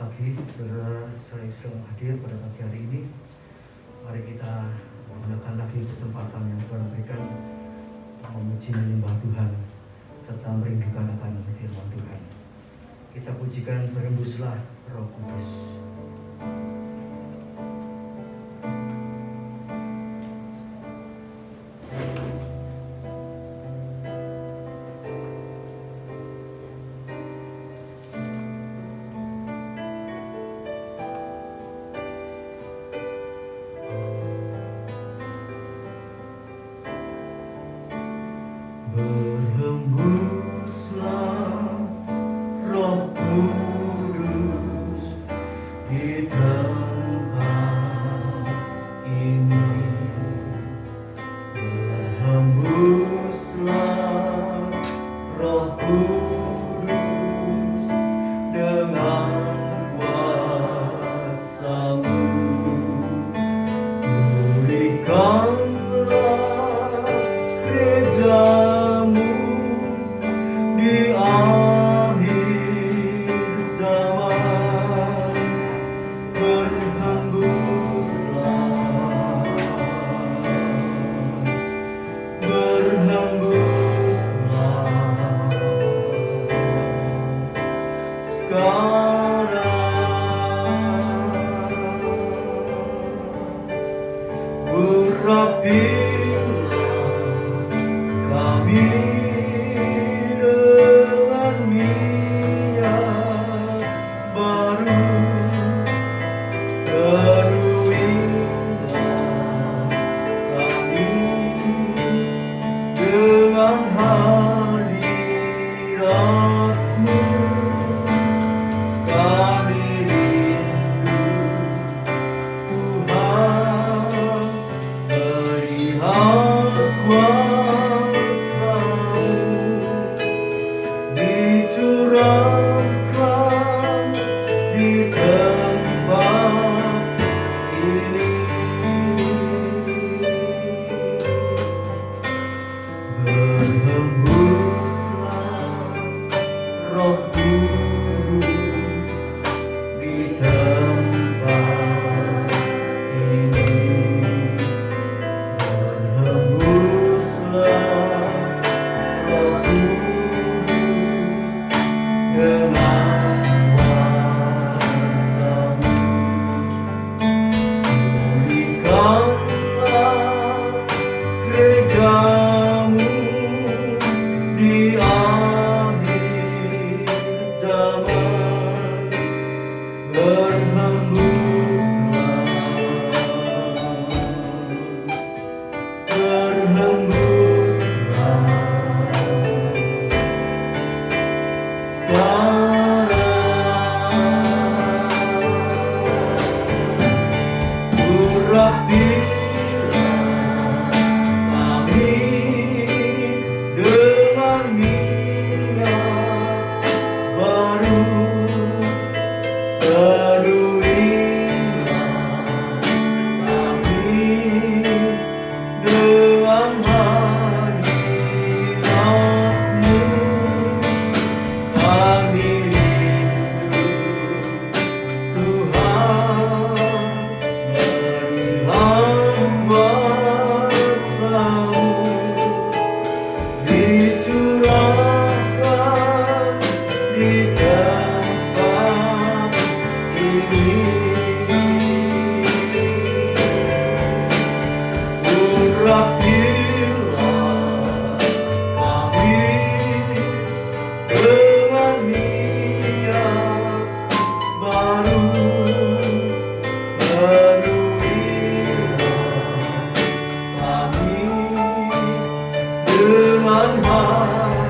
pagi, saudara-saudara yang hadir pada pagi hari ini. Mari kita menggunakan lagi kesempatan yang Tuhan berikan memuji menyembah Tuhan serta merindukan akan firman Tuhan. Kita pujikan berembuslah Roh Kudus. Berhembuslah Roh Kudus di tempat ini. Berhembuslah Roh Kudus dengan kuasa-Mu. Pulihkanlah gereja-Mu di akhir zaman. Berhembuslah, berhembuslah sekarang. Urapilah kami dengan minyak baru, penuhilah kami dengan hadirat-Mu. Kami rindu Tuhan, melihat kuasa-Mu dicurahkan di tempat ini. Berhembuslah Roh Kudus di tempat ini. Berhembuslah Roh Kudus dengan kuasa-Mu. Pulihkanlah gereja-Mu di akhir zaman. Berhembuslah, berhembuslah sekarang. Urapilah kami dengan minyak baru, penuhilah kami dengan hadirat-Mu. Kami rindu Tuhan, melihat kuasa-Mu dicurahkan di tempat ini. Urapilah kami dengan minyak baru, penuhilah kami dengan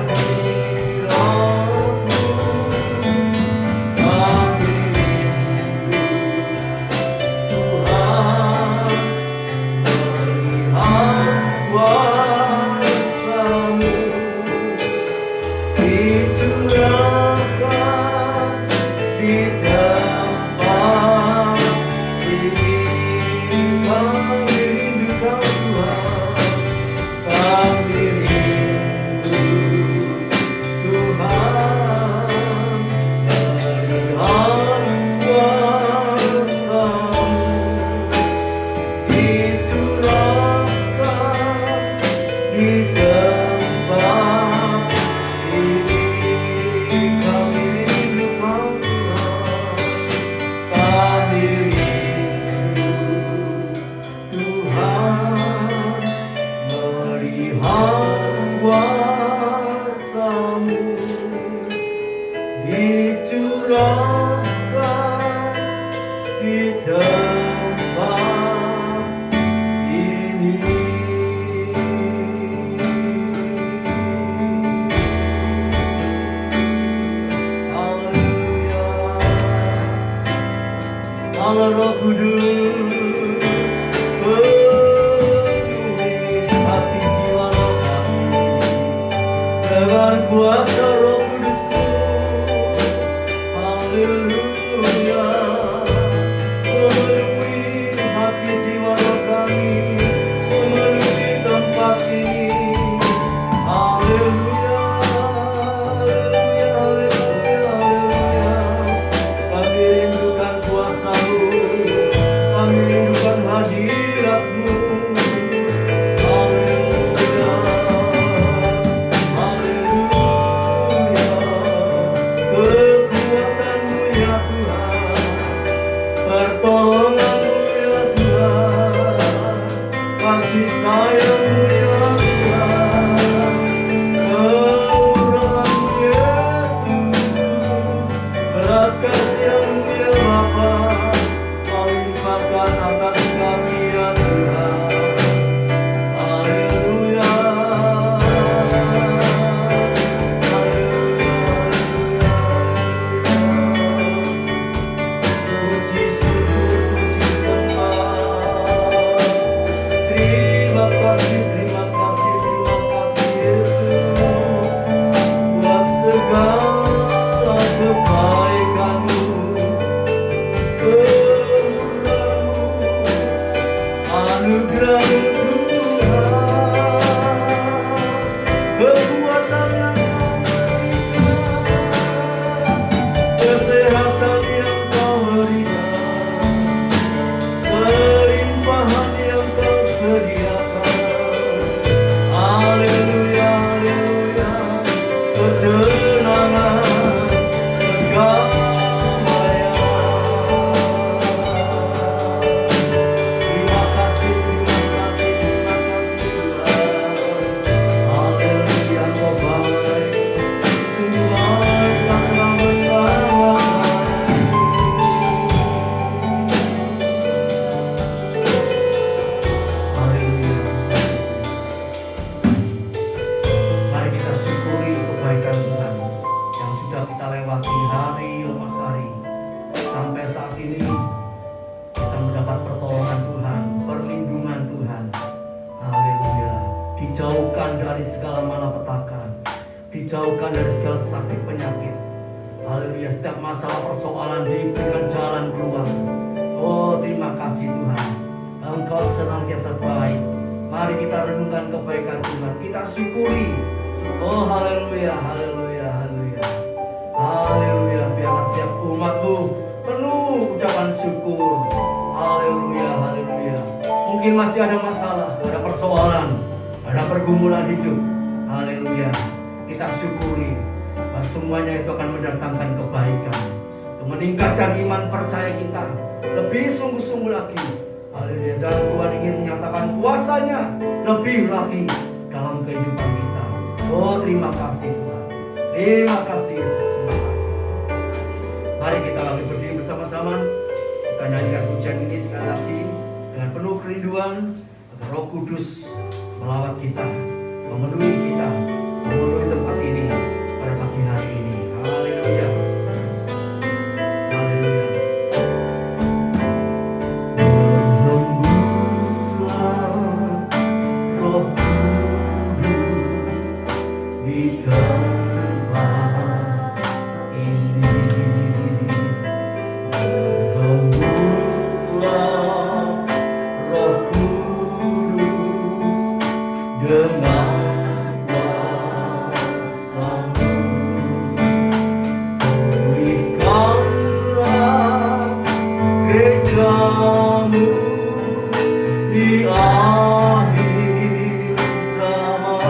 hadirat-Mu. Kami rindu Tuhan, melihat kuasa-Mu dicurahkan di tempat ini. Kami rindu Tuhan, kami rindu Allah Roh Kudus penuhi hati jiwa roh kami dengan kuasa Roh Kudus-Mu. Haleluya, penuhi hati jiwa roh kami, penuhi tempat ini. Haleluya, haleluya, haleluya, haleluya. Kami rindukan kuasa-Mu, kami rindukan hadirat-Mu. Haleluya, haleluya. Kekuatan-Mu ya Tuhan, pertolongan-Mu ya Tuhan, kasih sayang-Mu ya Tuhan, kemurahan-Mu Yesus, belas kasihan-Mu ya Bapa, Kau limpahkan atas kami ya Tuhan. Haleluya, haleluya, haleluya. Puji syukur, puji sembah. Terima kasih, terima kasih, terima kasih Yesus, buat segala kebaikan-Mu, kemurahan-Mu, anugerah-Mu Tuhan, kekuatan yang Kau berikan, kesehatan yang Kau berikan, kelimpahan yang Kau sediakan. Haleluya, haleluya, ketenangan, kedamaian. Terima kasih, terima kasih, terima kasih Tuhan. Haleluya, Engkau baik, semua yang telah membawa Haleluya. Mari kita syukuri kebaikan Tuhan yang sudah kita lewati hari lepas hari. Sampai saat ini kita mendapat pertolongan Tuhan, perlindungan Tuhan. Haleluya. Dijauhkan dari segala malapetaka, dijauhkan dari segala sakit penyakit. Haleluya. Setiap masalah persoalan diberikan jalan keluar. Oh, terima kasih Tuhan, Engkau senantiasa baik. Mari kita renungkan kebaikan Tuhan, kita syukuri. Oh, haleluya, haleluya, haleluya, haleluya. Biarlah setiap umat-Mu penuh ucapan syukur. Haleluya, haleluya. Mungkin masih ada masalah, ada persoalan, ada pergumulan hidup. Haleluya. Kita syukuri bahwa semuanya itu akan mendatangkan kebaikan, untuk meningkatkan iman percaya kita lebih sungguh-sungguh lagi. Haleluya. Dan Tuhan ingin menyatakan kuasa-Nya lebih lagi dalam kehidupan kita. Oh, terima kasih Tuhan. Terima kasih Yesus. Terima kasih. Mari kita lagi berdiri bersama-sama. Kita nyanyikan pujian ini sekali lagi dengan penuh kerinduan agar Roh Kudus melawat kita, memenuhi kita, memenuhi tempat ini pada pagi hari ini. Haleluya. Haleluya. Berhembuslah Roh Kudus di tempat ini. Berhembuslah Roh Kudus dengan kuasa-Mu. Pulihkanlah gereja-Mu di akhir zaman.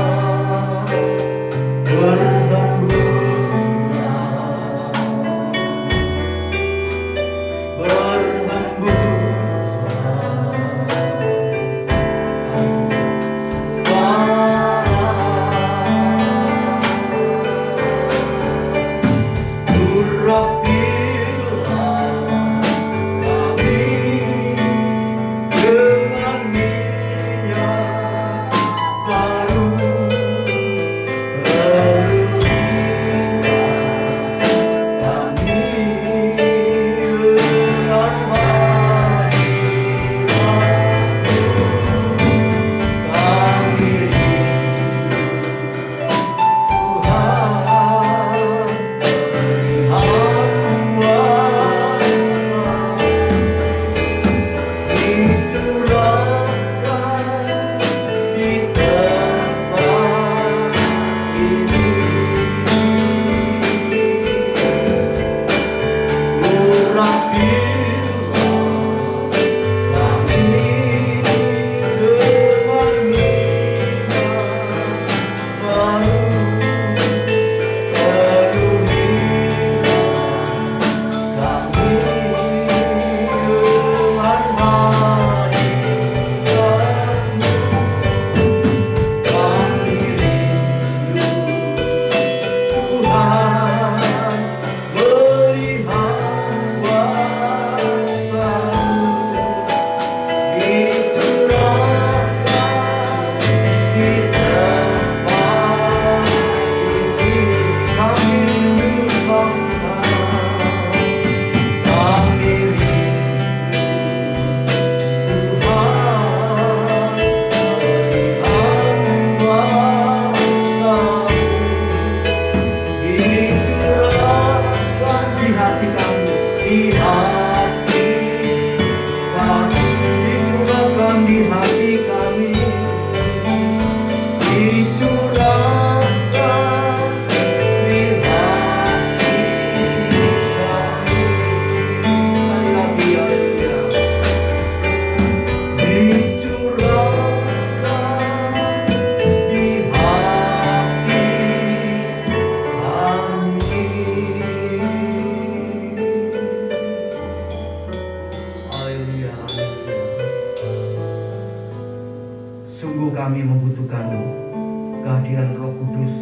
Roh Kudus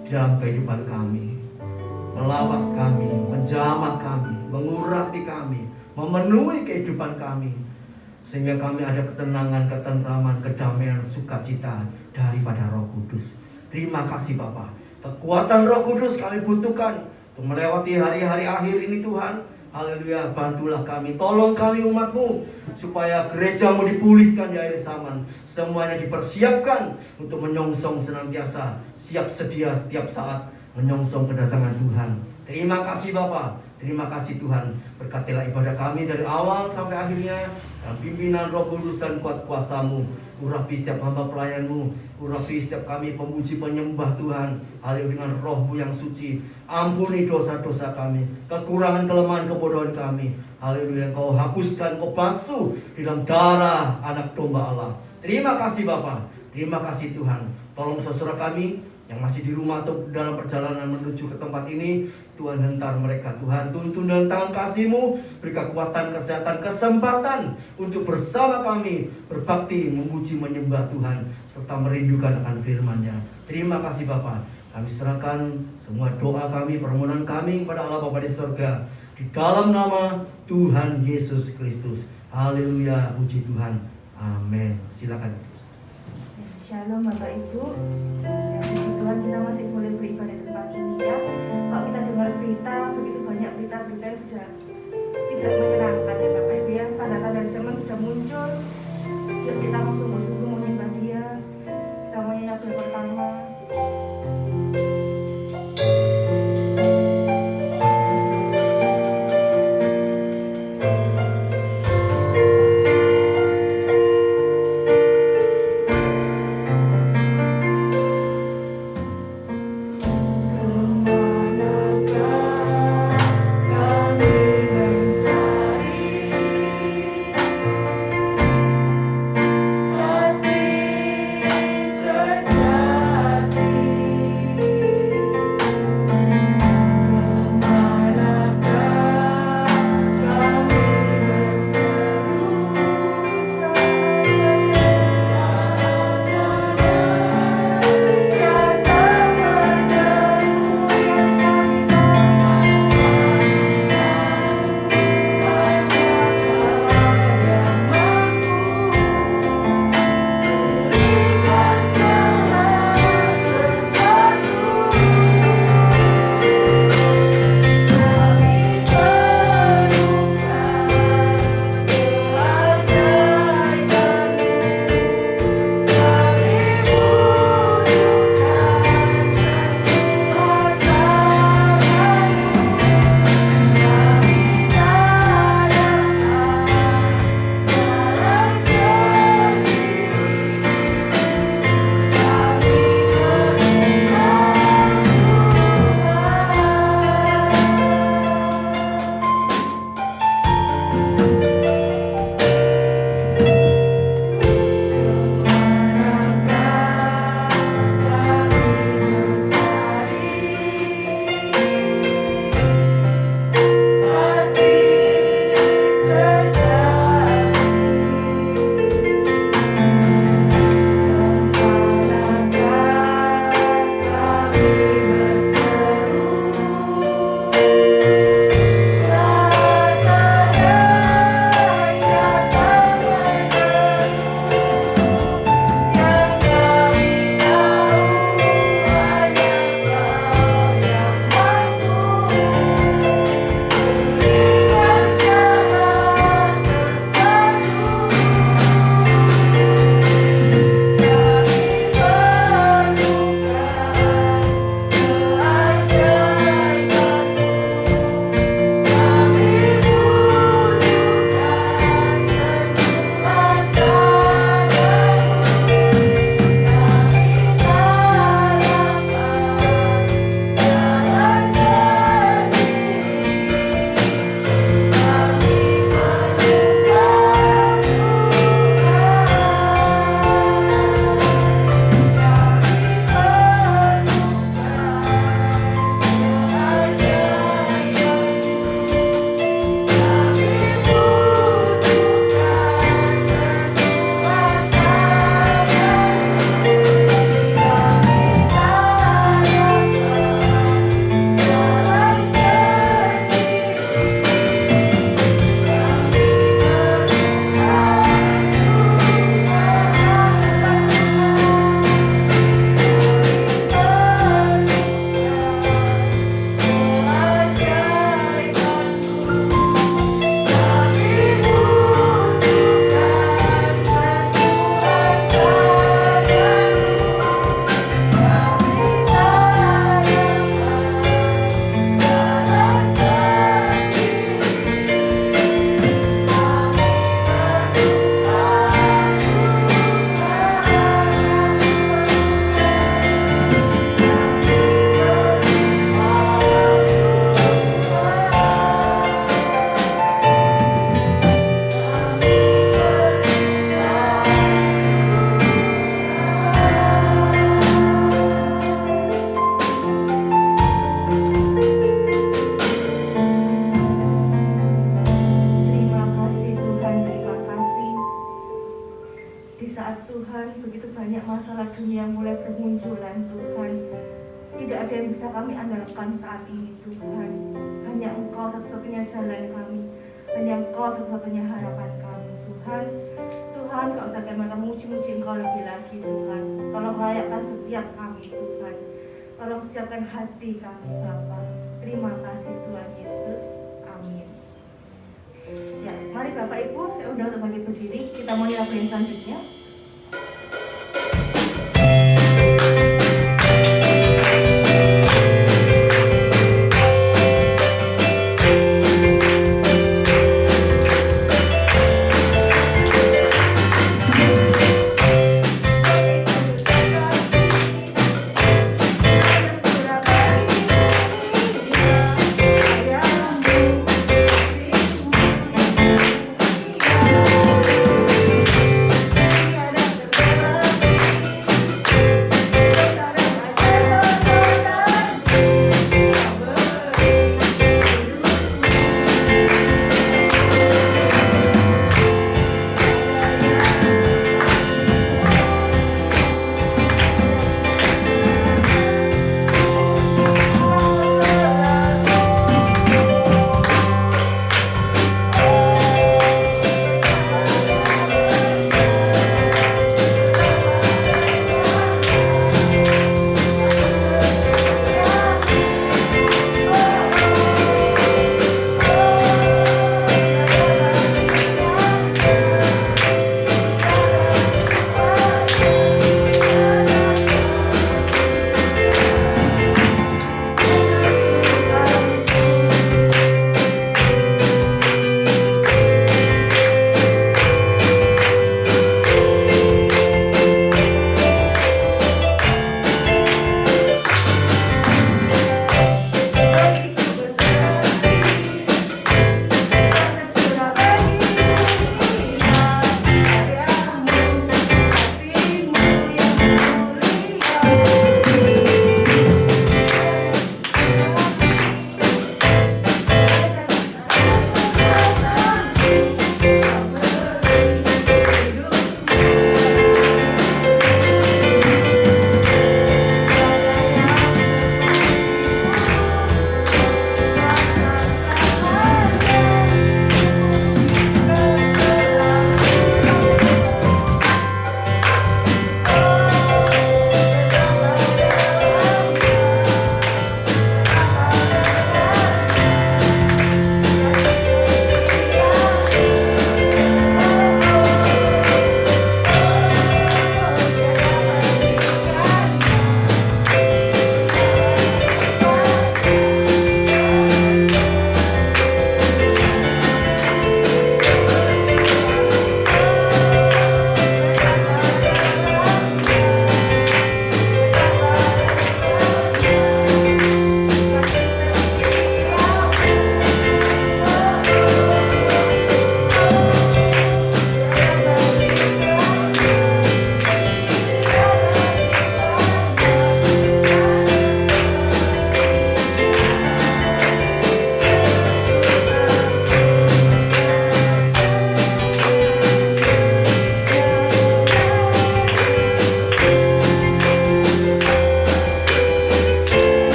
di dalam kehidupan kami, melawat kami, menjamah kami, mengurapi kami, memenuhi kehidupan kami, sehingga kami ada ketenangan, ketentraman, kedamaian, sukacita daripada Roh Kudus. Terima kasih Bapa. Kekuatan Roh Kudus kami butuhkan untuk melewati hari-hari akhir ini Tuhan. Haleluya, bantulah kami, tolong kami umat-Mu, supaya gereja-Mu dipulihkan di akhir zaman. Semuanya dipersiapkan untuk menyongsong senantiasa, siap sedia setiap saat menyongsong kedatangan Tuhan. Terima kasih Bapa, terima kasih Tuhan. Berkatilah ibadah kami dari awal sampai akhirnya dalam pimpinan Roh Kudus dan kuat kuasa-Mu. Urapi setiap hamba pelayan-Mu, urapi setiap kami pemuji penyembah Tuhan. Haleluya, dengan Roh-Mu yang suci. Ampuni dosa-dosa kami, kekurangan, kelemahan, kebodohan kami. Haleluya, Engkau hapuskan, Engkau basuh di dalam darah anak domba Allah. Terima kasih Bapa, terima kasih Tuhan. Tolong saudara kami yang masih di rumah atau dalam perjalanan menuju ke tempat ini, Tuhan hentar mereka. Tuhan tuntun dengan tangan kasih-Mu, beri kekuatan, kesehatan, kesempatan untuk bersama kami berbakti, memuji, menyembah Tuhan, serta merindukan akan firman-Nya. Terima kasih Bapa. Kami serahkan semua doa kami, permohonan kami kepada Allah Bapa di surga, di dalam nama Tuhan Yesus Kristus. Haleluya, puji Tuhan. Amin. Silakan. Shalom Bapak Ibu. Ya, puji Tuhan, kita masih boleh beribadah di tempat ini ya. Kalau kita dengar berita, begitu banyak berita-berita yang sudah tidak menyenangkan ya Bapak Ibu ya. Tanda-tanda zaman sudah muncul. Yuk kita mau sungguh-sungguh menyembah Dia. Kita mau nyanyi lagu pertama. bermunculan Tuhan. Tidak ada yang bisa kami andalkan saat ini Tuhan. Hanya Engkau satu-satunya jalan kami. Hanya Engkau satu-satunya harapan kami Tuhan. Tuhan, gak usah kami memuji-muji Engkau lebih lagi Tuhan. Tolong layakkan setiap kami Tuhan. Tolong siapkan hati kami Bapa. Terima kasih Tuhan Yesus. Amin. Ya, mari Bapak Ibu, saya undang untuk bangkit berdiri. Kita mulai lagu yang selanjutnya.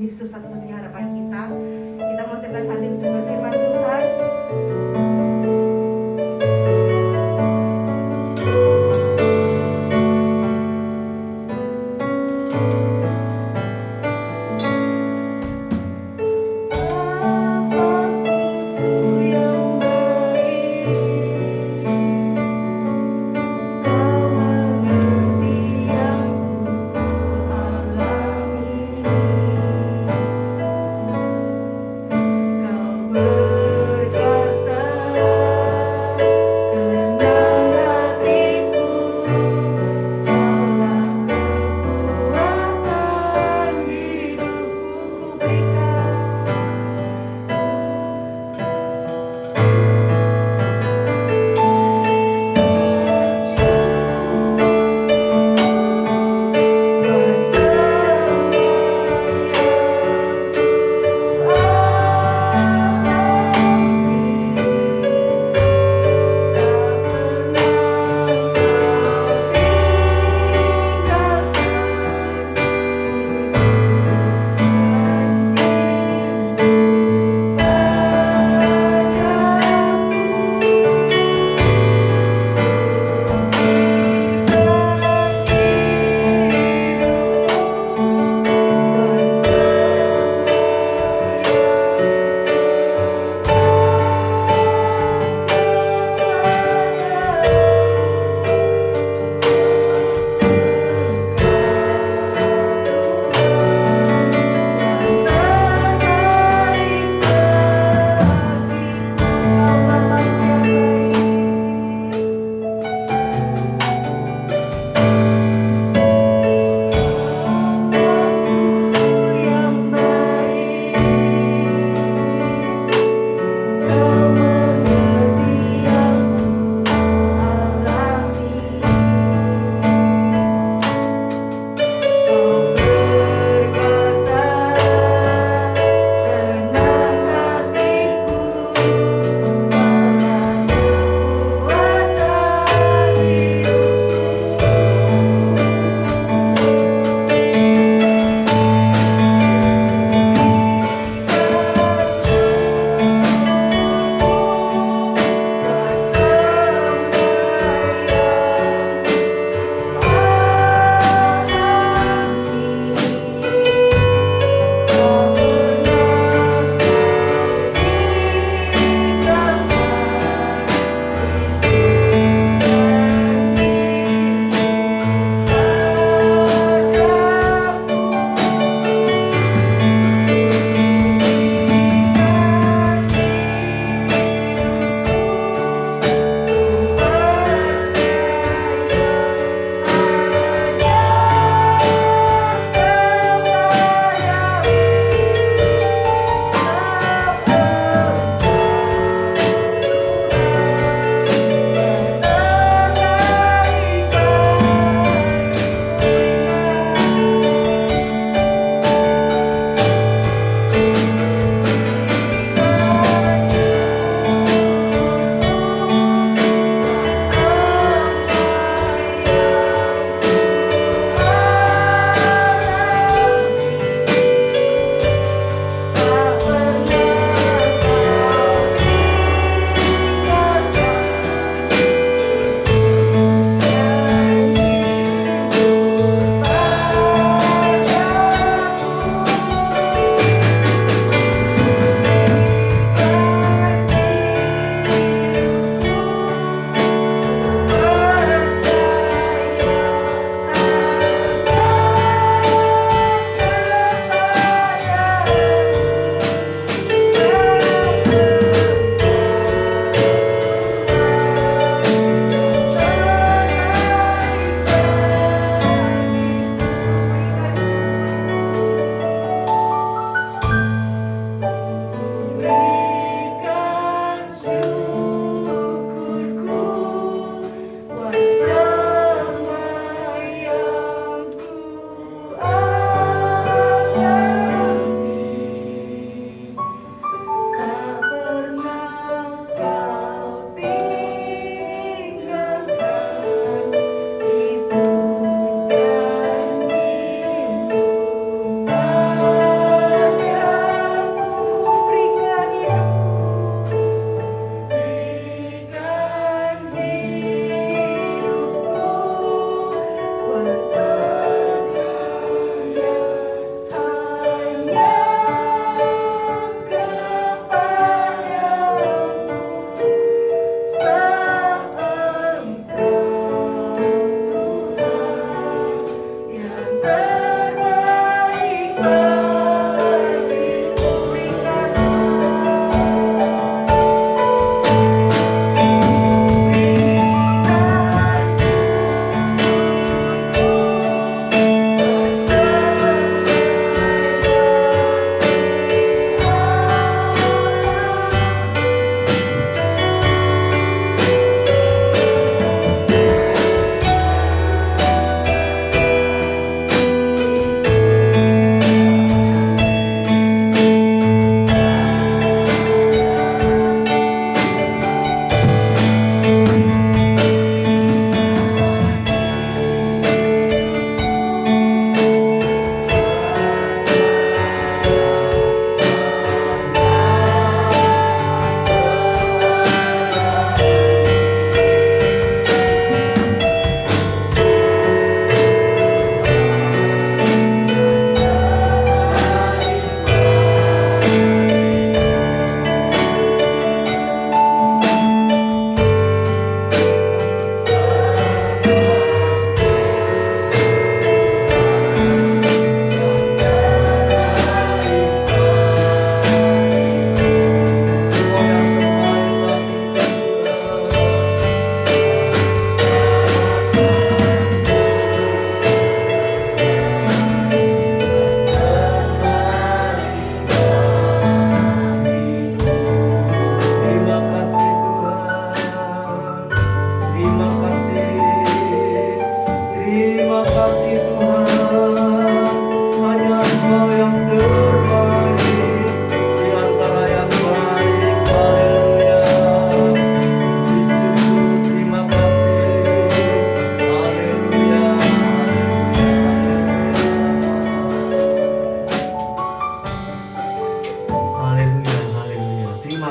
Yesus satu-satunya harapan kita. Kita mau siapkan hati untuk dengar firman Tuhan. Kau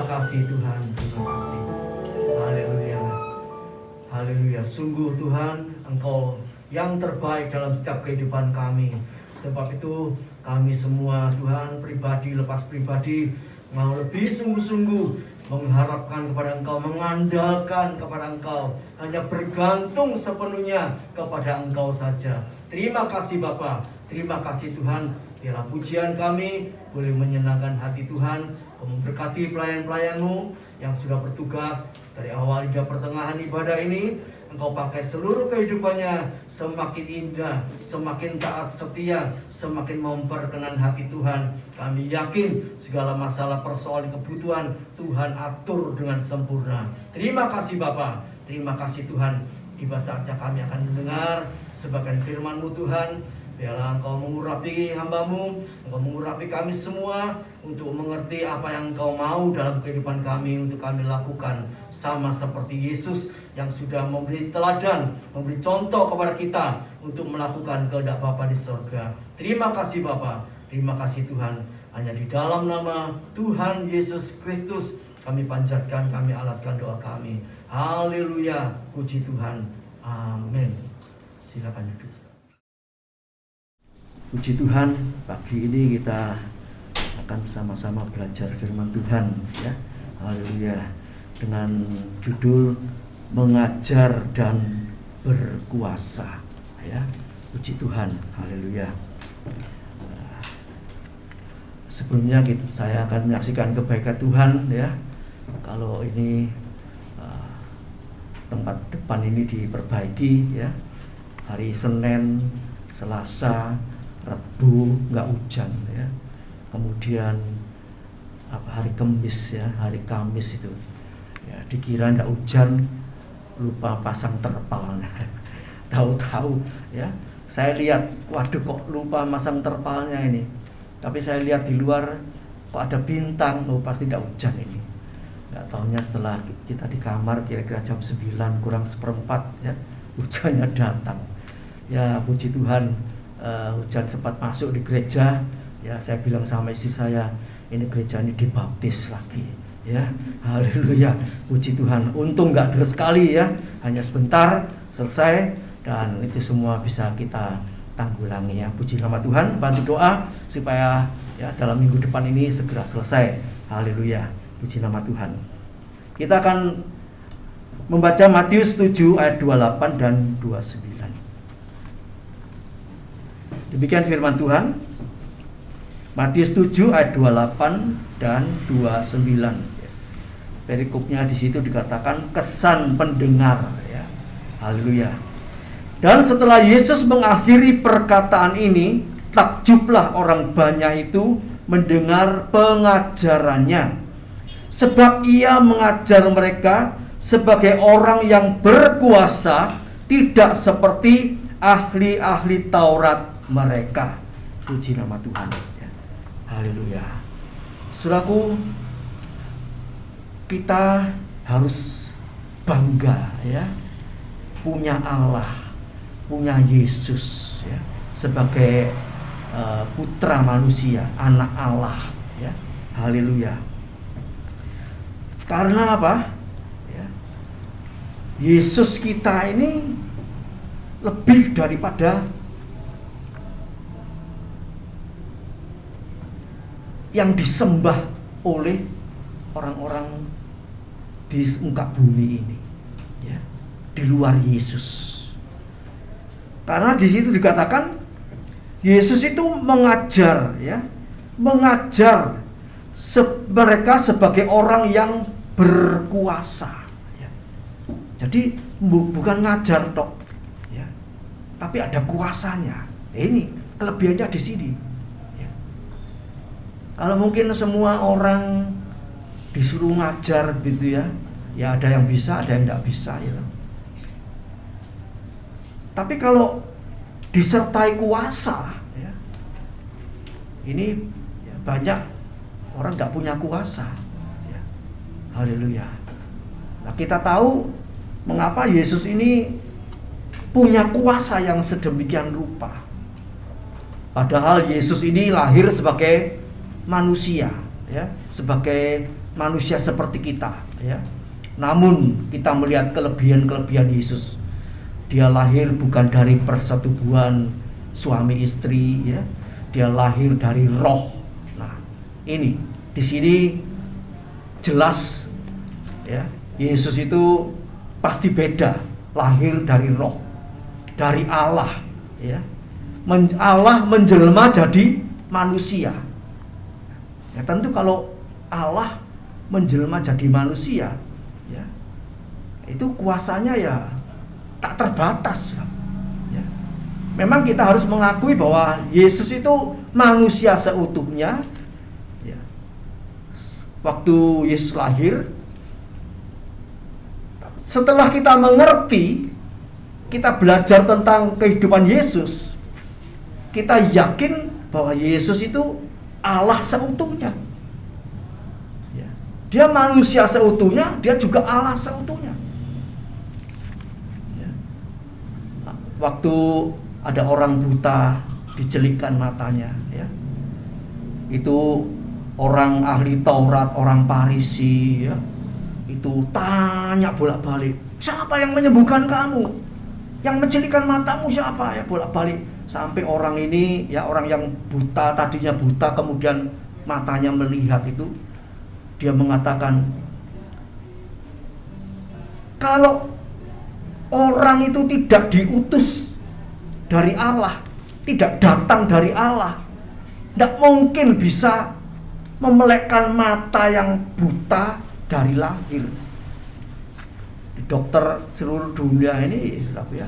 Terima kasih Tuhan, terima kasih. Haleluya. Haleluya. Sungguh Tuhan, Engkau yang terbaik dalam setiap kehidupan kami. Sebab itu kami semua Tuhan, pribadi lepas pribadi, mau lebih sungguh-sungguh mengharapkan kepada Engkau, mengandalkan kepada Engkau, hanya bergantung sepenuhnya kepada Engkau saja. Terima kasih Bapa, terima kasih Tuhan. Biarlah pujian kami boleh menyenangkan hati Tuhan, memberkati pelayan-pelayan-Mu yang sudah bertugas dari awal hingga pertengahan ibadah ini. Engkau pakai seluruh kehidupannya semakin indah, semakin taat setia, semakin memperkenan hati Tuhan. Kami yakin segala masalah persoalan kebutuhan Tuhan atur dengan sempurna. Terima kasih Bapa, terima kasih Tuhan. Tiba saatnya kami akan mendengar sebagian firman-Mu Tuhan. Biarlah Engkau mengurapi hamba-Mu, Engkau mengurapi kami semua untuk mengerti apa yang Engkau mau dalam kehidupan kami untuk kami lakukan. Sama seperti Yesus yang sudah memberi teladan, memberi contoh kepada kita untuk melakukan kehendak Bapa di surga. Terima kasih Bapa, terima kasih Tuhan. Hanya di dalam nama Tuhan Yesus Kristus kami panjatkan, kami alaskan doa kami. Haleluya, puji Tuhan. Amin. Silakan duduk. Puji Tuhan, pagi ini kita akan sama-sama belajar firman Tuhan, ya. Haleluya. Dengan judul mengajar dan berkuasa, ya. Puji Tuhan. Haleluya. Sebelumnya saya akan menyaksikan kebaikan Tuhan, ya. Kalau ini tempat depan ini diperbaiki, ya. Hari Senin, Selasa, Rabu nggak hujan, ya. Kemudian hari Kamis, ya, hari Kamis itu, ya, dikira nggak hujan, lupa pasang terpal. Tahu-tahu, ya, saya lihat, waduh kok lupa pasang terpalnya ini. Tapi saya lihat di luar kok ada bintang, pasti nggak hujan ini. Nggak taunya setelah kita di kamar kira-kira jam 9 kurang seperempat, ya, hujannya datang. Ya puji Tuhan. Hujan sempat masuk di gereja, ya. Saya bilang sama istri saya, ini gereja ini dibaptis lagi, ya. Haleluya, puji Tuhan. Untung nggak deras sekali, ya, hanya sebentar selesai dan itu semua bisa kita tanggulangi, ya. Puji nama Tuhan. Bantu doa supaya, ya, dalam minggu depan ini segera selesai. Haleluya, puji nama Tuhan. Kita akan membaca Matius 7 ayat 28 dan 29. Demikian firman Tuhan. Matius 7 ayat 28 dan 29. Perikopnya di situ dikatakan kesan pendengar, ya. Haleluya. Dan setelah Yesus mengakhiri perkataan ini, takjublah orang banyak itu mendengar pengajarannya, sebab ia mengajar mereka sebagai orang yang berkuasa, tidak seperti ahli-ahli Taurat mereka. Puji nama Tuhan, ya. Haleluya. Saudaraku, kita harus bangga, ya, punya Allah, punya Yesus, ya, sebagai putra manusia, anak Allah, ya. Haleluya. Karena apa? Ya, Yesus kita ini lebih daripada yang disembah oleh orang-orang di muka bumi ini, ya, di luar Yesus. Karena di situ dikatakan Yesus itu mengajar, ya, mengajar mereka sebagai orang yang berkuasa, ya. Jadi bukan ngajar tok, ya, tapi ada kuasanya. Ini kelebihannya di sini. Kalau mungkin semua orang disuruh ngajar gitu, ya, ya ada yang bisa, ada yang tidak bisa, ya. Tapi kalau disertai kuasa, ya, ini, ya, banyak orang tidak punya kuasa, ya. Haleluya. Nah, kita tahu mengapa Yesus ini punya kuasa yang sedemikian rupa. Padahal Yesus ini lahir sebagai manusia, ya, sebagai manusia seperti kita, ya. Namun kita melihat kelebihan-kelebihan Yesus. Dia lahir bukan dari persetubuhan suami istri, ya. Dia lahir dari roh. Nah, ini di sini jelas, ya, Yesus itu pasti beda, lahir dari roh, dari Allah, ya. Allah menjelma jadi manusia. Ya, tentu kalau Allah menjelma jadi manusia, ya, itu kuasanya ya tak terbatas, ya. Memang kita harus mengakui bahwa Yesus itu manusia seutuhnya, ya. Waktu Yesus lahir, setelah kita mengerti, kita belajar tentang kehidupan Yesus, kita yakin bahwa Yesus itu Allah seutuhnya. Ya. Dia manusia seutuhnya, dia juga Allah seutuhnya. Ya. Waktu ada orang buta dicelikkan matanya, ya. Itu orang ahli Taurat, orang Farisi, ya. Itu tanya bolak-balik, siapa yang menyembuhkan kamu? Yang mencelikkan matamu siapa? Ya, bolak-balik. Sampai orang ini, ya, orang yang buta, tadinya buta kemudian matanya melihat itu, dia mengatakan, kalau orang itu tidak diutus dari Allah, tidak datang dari Allah, tidak mungkin bisa memelekkan mata yang buta dari lahir. Dokter seluruh dunia ini, ya,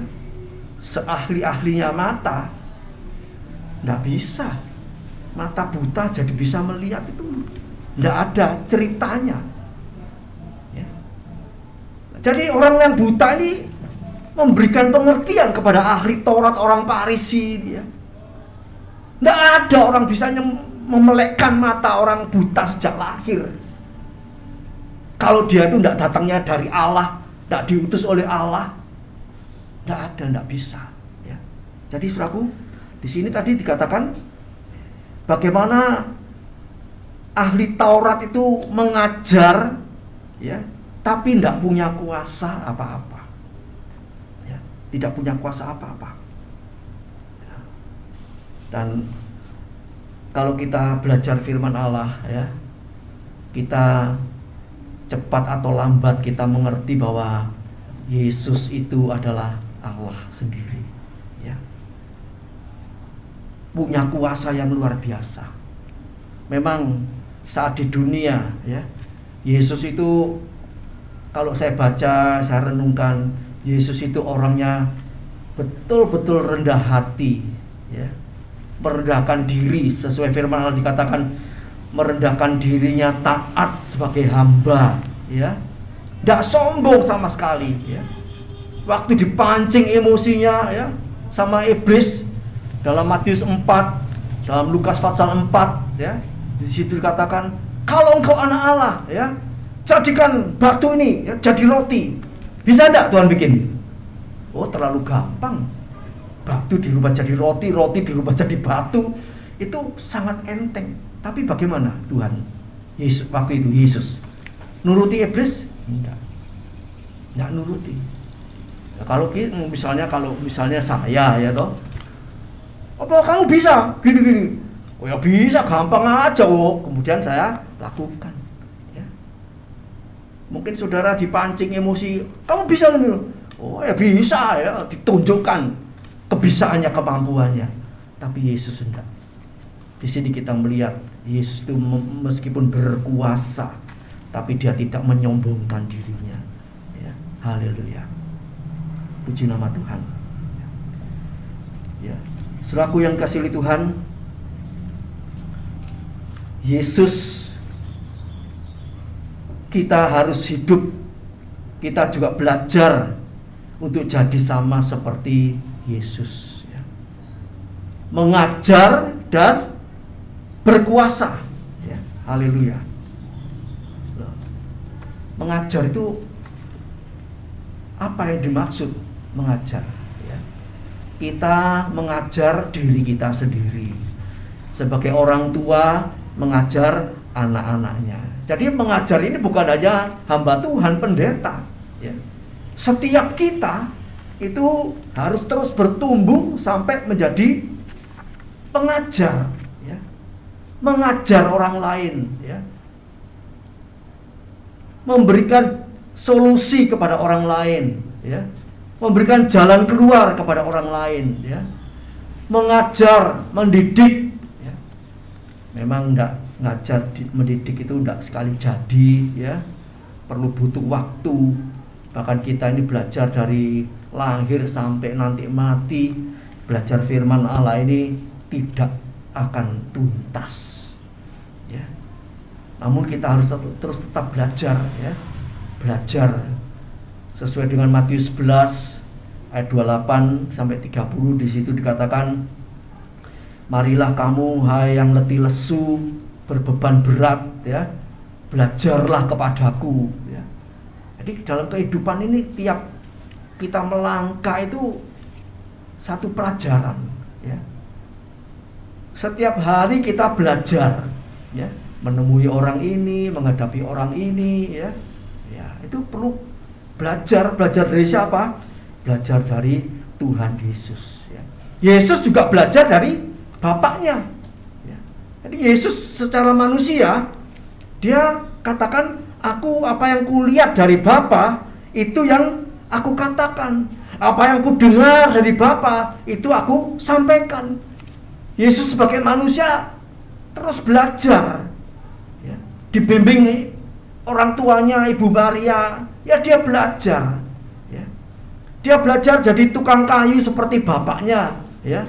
seahli-ahlinya mata, tidak bisa mata buta jadi bisa melihat, itu tidak ada ceritanya, ya. Jadi orang yang buta ini memberikan pengertian kepada ahli Taurat, orang Farisi, ya. Tidak ada orang bisa memelekkan mata orang buta sejak lahir. Kalau dia itu tidak datangnya dari Allah, tidak diutus oleh Allah, tidak ada, tidak bisa, ya. Jadi saudaraku, di sini tadi dikatakan bagaimana ahli Taurat itu mengajar, ya, tapi tidak punya kuasa apa-apa, ya, tidak punya kuasa apa-apa. Ya. Dan kalau kita belajar firman Allah, ya, kita cepat atau lambat kita mengerti bahwa Yesus itu adalah Allah sendiri, ya. Punya kuasa yang luar biasa. Memang saat di dunia, ya, Yesus itu, kalau saya baca, saya renungkan, Yesus itu orangnya betul-betul rendah hati, ya. Merendahkan diri, sesuai firman Allah dikatakan merendahkan dirinya, taat sebagai hamba, ya. Tidak sombong sama sekali, ya. Waktu dipancing emosinya, ya, sama iblis dalam Matius 4, dalam Lukas pasal 4, ya, di situ dikatakan, kalau engkau anak Allah, ya, jadikan batu ini, ya, jadi roti. Bisa enggak Tuhan bikin? Oh, terlalu gampang. Batu dirubah jadi roti, roti dirubah jadi batu, itu sangat enteng. Tapi bagaimana Tuhan Yesus waktu itu, Yesus nuruti iblis? Enggak nuruti. Ya, kalau misalnya saya, ya toh, apa kamu bisa gini-gini? Oh ya bisa, gampang aja. Oh, kemudian saya lakukan, ya. Mungkin saudara dipancing emosi, kamu bisa gini? Oh ya bisa, ya, ditunjukkan kebisaannya, kemampuannya. Tapi Yesus enggak. Di sini kita melihat Yesus itu meskipun berkuasa, tapi dia tidak menyombongkan dirinya, ya. Haleluya. Puji nama Tuhan. Ya. Saudaraku yang kasih Tuhan, Yesus, kita harus hidup, kita juga belajar untuk jadi sama seperti Yesus, ya. Mengajar dan berkuasa, ya. Haleluya. Mengajar itu apa yang dimaksud mengajar, ya? Kita mengajar diri kita sendiri sebagai orang tua, mengajar anak-anaknya. Jadi mengajar ini bukan hanya hamba Tuhan, pendeta, ya. Setiap kita itu harus terus bertumbuh sampai menjadi pengajar, ya. Mengajar orang lain, ya. Memberikan solusi kepada orang lain, ya. Memberikan jalan keluar kepada orang lain, ya. Mengajar, mendidik, ya. Memang enggak ngajar, mendidik itu enggak sekali jadi, ya. Perlu butuh waktu. Bahkan kita ini belajar dari lahir sampai nanti mati, belajar firman Allah ini tidak akan tuntas, ya. Namun kita harus terus tetap belajar, ya. Belajar sesuai dengan Matius 11 ayat 28 sampai 30. Di situ dikatakan, marilah kamu hai yang letih lesu berbeban berat, ya, belajarlah kepadaku, ya. Jadi dalam kehidupan ini tiap kita melangkah itu satu pelajaran, ya. Setiap hari kita belajar, ya, menemui orang ini, menghadapi orang ini, ya. Ya, itu perlu belajar dari siapa? Belajar dari Tuhan Yesus, ya. Yesus juga belajar dari Bapaknya, ya. Jadi Yesus secara manusia dia katakan, aku apa yang kulihat dari Bapa itu yang aku katakan, apa yang kudengar dari Bapa itu aku sampaikan. Yesus sebagai manusia terus belajar, ya. Dibimbing orang tuanya Ibu Maria, ya dia belajar, ya. Dia belajar jadi tukang kayu seperti bapaknya, ya.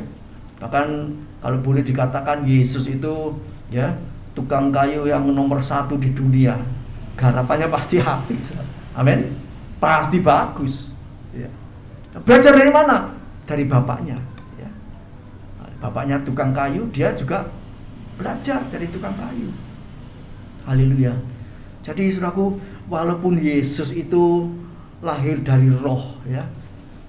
Bahkan kalau boleh dikatakan Yesus itu, ya, tukang kayu yang nomor 1 di dunia. Garapannya pasti api, amin. Pasti bagus, ya. Belajar dari mana? Dari bapaknya, ya. Bapaknya tukang kayu, dia juga belajar jadi tukang kayu. Haleluya. Jadi saudaraku, walaupun Yesus itu lahir dari roh, ya,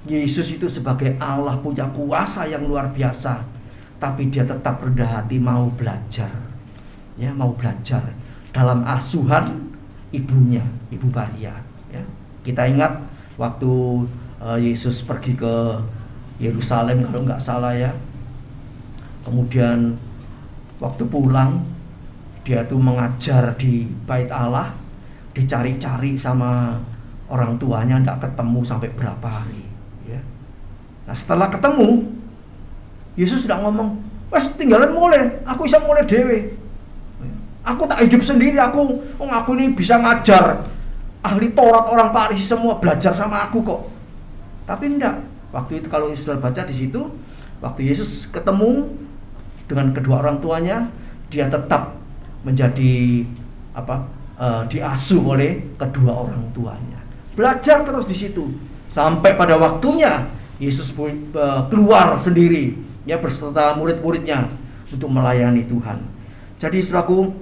Yesus itu sebagai Allah punya kuasa yang luar biasa, tapi dia tetap rendah hati mau belajar, ya, mau belajar dalam asuhan ibunya, Ibu Maria, ya. Kita ingat waktu Yesus pergi ke Yerusalem kalau nggak salah, ya. Kemudian waktu pulang dia tuh mengajar di bait Allah, dicari-cari sama orang tuanya, nggak ketemu sampai berapa hari, ya. Nah setelah ketemu, Yesus sudah ngomong, wes tinggalan mulai, aku bisa mulai dewe, aku tak hidup sendiri, aku ini bisa ngajar, ahli Taurat orang Farisi semua belajar sama aku kok. Tapi enggak, waktu itu kalau sudah baca di situ, waktu Yesus ketemu dengan kedua orang tuanya, dia tetap menjadi diasuh oleh kedua orang tuanya. Belajar terus di situ sampai pada waktunya Yesus keluar sendiri, ya, beserta murid-muridnya untuk melayani Tuhan. Jadi saudaraku,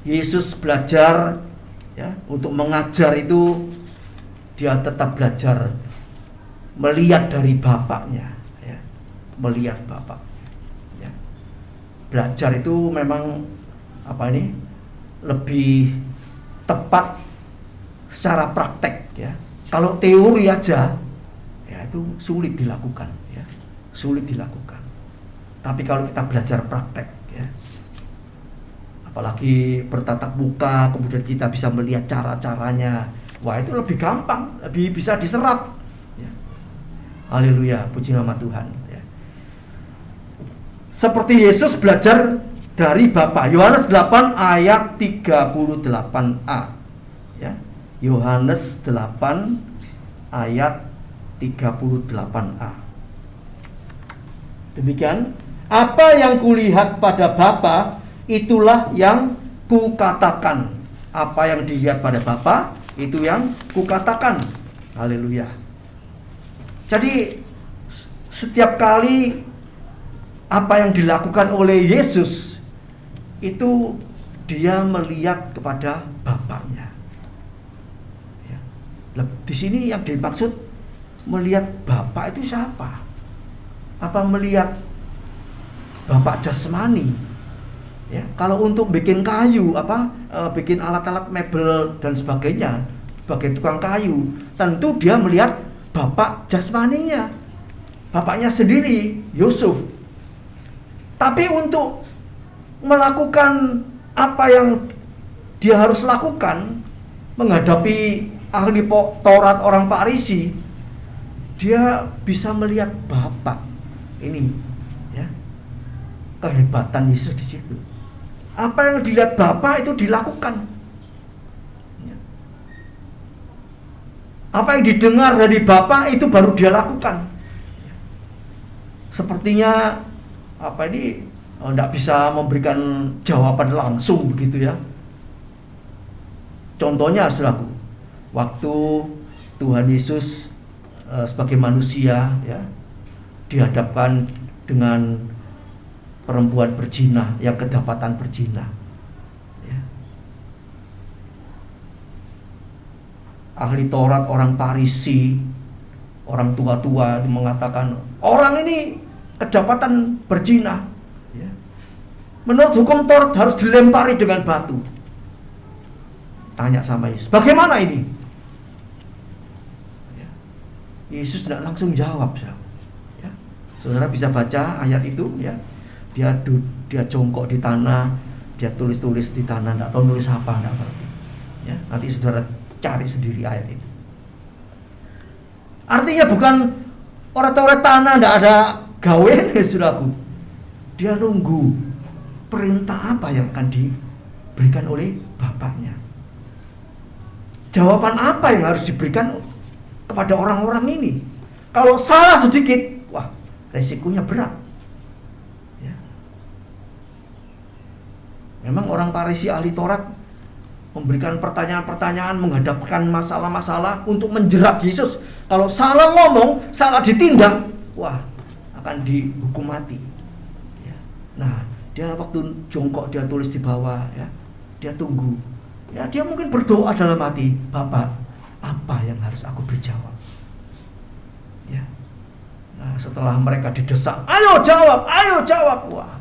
Yesus belajar, ya, untuk mengajar itu dia tetap belajar melihat dari Bapaknya, ya, melihat Bapak, ya. Belajar itu memang lebih tepat secara praktek, ya. Kalau teori aja, ya, itu sulit dilakukan, ya, sulit dilakukan. Tapi kalau kita belajar praktek, ya, apalagi bertatap muka, kemudian kita bisa melihat cara-caranya, wah itu lebih gampang, lebih bisa diserap, ya. Haleluya, puji nama Tuhan, ya. Seperti Yesus belajar dari Bapa. Yohanes 8 ayat 38a, ya. Yohanes 8 ayat 38a. Demikian, apa yang kulihat pada Bapa, itulah yang kukatakan. Apa yang dilihat pada Bapa, itu yang kukatakan. Haleluya. Jadi setiap kali apa yang dilakukan oleh Yesus itu dia melihat kepada Bapaknya, ya. Di sini yang dimaksud melihat Bapak itu siapa? Apa melihat Bapak jasmani, Ya, kalau untuk bikin kayu, bikin alat-alat mebel dan sebagainya, sebagai tukang kayu, tentu dia melihat bapak jasmaninya, bapaknya sendiri, Yusuf. Tapi untuk melakukan apa yang dia harus lakukan, menghadapi ahli Taurat orang Farisi, dia bisa melihat bapak ini, ya, kehebatan Yesus di situ. Apa yang dilihat bapak itu dilakukan. Ya. Apa yang didengar dari bapak itu baru dia lakukan. Ya. Sepertinya tidak bisa memberikan jawaban langsung begitu ya. Contohnya saudaraku, waktu Tuhan Yesus sebagai manusia ya dihadapkan dengan perempuan berzina yang kedapatan berzina ya. Ahli Taurat orang Farisi, orang tua-tua itu mengatakan orang ini kedapatan berzina ya. Menurut hukum Taurat harus dilempari dengan batu. Tanya sama Yesus, bagaimana ini? Ya. Yesus tidak langsung jawab. Ya. Saudara bisa baca ayat itu ya. Dia jongkok di tanah, dia tulis-tulis di tanah, tidak tahu nulis apa, tidak ngerti. Ya. Nanti saudara cari sendiri ayat itu. Artinya bukan orang-orang tanah tidak ada gawe nih saudaraku. Dia nunggu perintah apa yang akan diberikan oleh bapaknya. Jawaban apa yang harus diberikan kepada orang-orang ini? Kalau salah sedikit, wah, resikonya berat. Ya. Memang orang Farisi ahli Taurat memberikan pertanyaan-pertanyaan, menghadapkan masalah-masalah untuk menjerat Yesus. Kalau salah ngomong, salah ditindak, wah, akan dihukum mati. Ya. Nah, dia waktu jongkok dia tulis di bawah, ya, dia tunggu. Ya, dia mungkin berdoa dalam hati, Bapak, apa yang harus aku berjawab? Ya. Nah, setelah mereka didesak, ayo jawab, wah.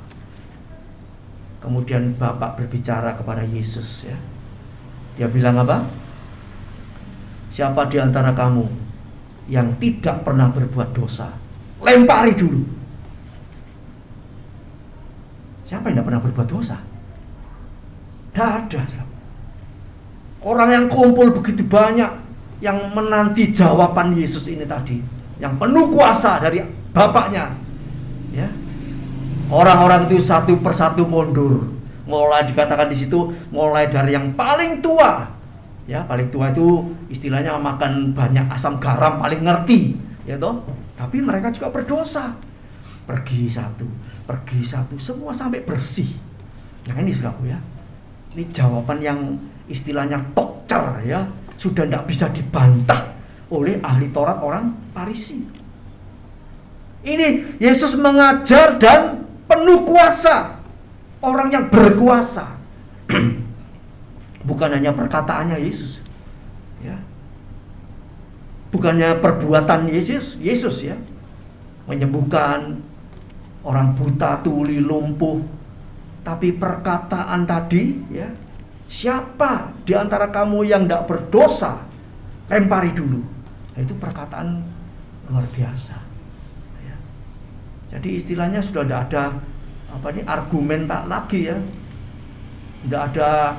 Kemudian Bapak berbicara kepada Yesus, ya. Dia bilang apa? Siapa di antara kamu yang tidak pernah berbuat dosa? Lempari dulu. Siapa yang tidak pernah berbuat dosa? Tidak ada. Orang yang kumpul begitu banyak yang menanti jawaban Yesus ini tadi, yang penuh kuasa dari Bapaknya, ya. Orang-orang itu satu persatu mundur. Mulai dikatakan di situ, mulai dari yang paling tua, ya, paling tua itu istilahnya makan banyak asam garam, paling ngerti, ya toh. Tapi mereka juga berdosa. Pergi satu, semua sampai bersih. Nah ini saudaraku ya, ini jawaban yang istilahnya tokcer ya, sudah tidak bisa dibantah oleh ahli Taurat orang Farisi. Ini Yesus mengajar dan penuh kuasa, orang yang berkuasa. Bukan hanya perkataannya Yesus, ya, bukannya perbuatan Yesus ya, menyembuhkan orang buta, tuli, lumpuh, tapi perkataan tadi ya. Siapa di antara kamu yang tidak berdosa, lempari dulu. Nah, itu perkataan luar biasa. Ya. Jadi istilahnya sudah tidak ada argumen tak lagi ya. Tidak ada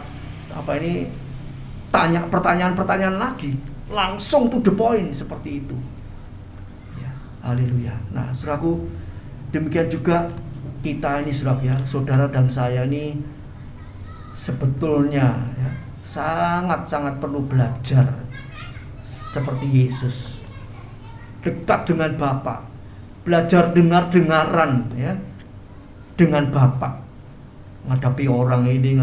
tanya pertanyaan lagi. Langsung to the point seperti itu. Ya, haleluya. Nah, saudaraku, demikian juga kita ini saudara dan saya ini sebetulnya ya, sangat-sangat perlu belajar seperti Yesus, dekat dengan Bapa, belajar dengar-dengaran ya dengan Bapa, menghadapi orang ini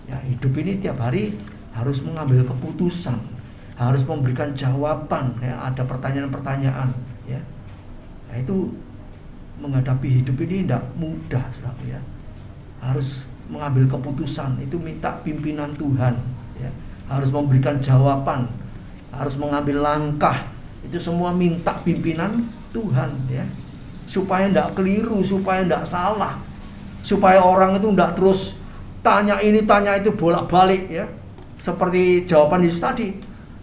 ya. Hidup ini tiap hari harus mengambil keputusan, harus memberikan jawaban ya. Ada pertanyaan-pertanyaan ya. Nah, itu menghadapi hidup ini tidak mudah ya. Harus mengambil keputusan, itu minta pimpinan Tuhan ya. Harus memberikan jawaban, harus mengambil langkah, itu semua minta pimpinan Tuhan ya, supaya tidak keliru, supaya tidak salah supaya orang itu tidak terus tanya ini tanya itu bolak-balik ya. Seperti jawaban Yesus tadi,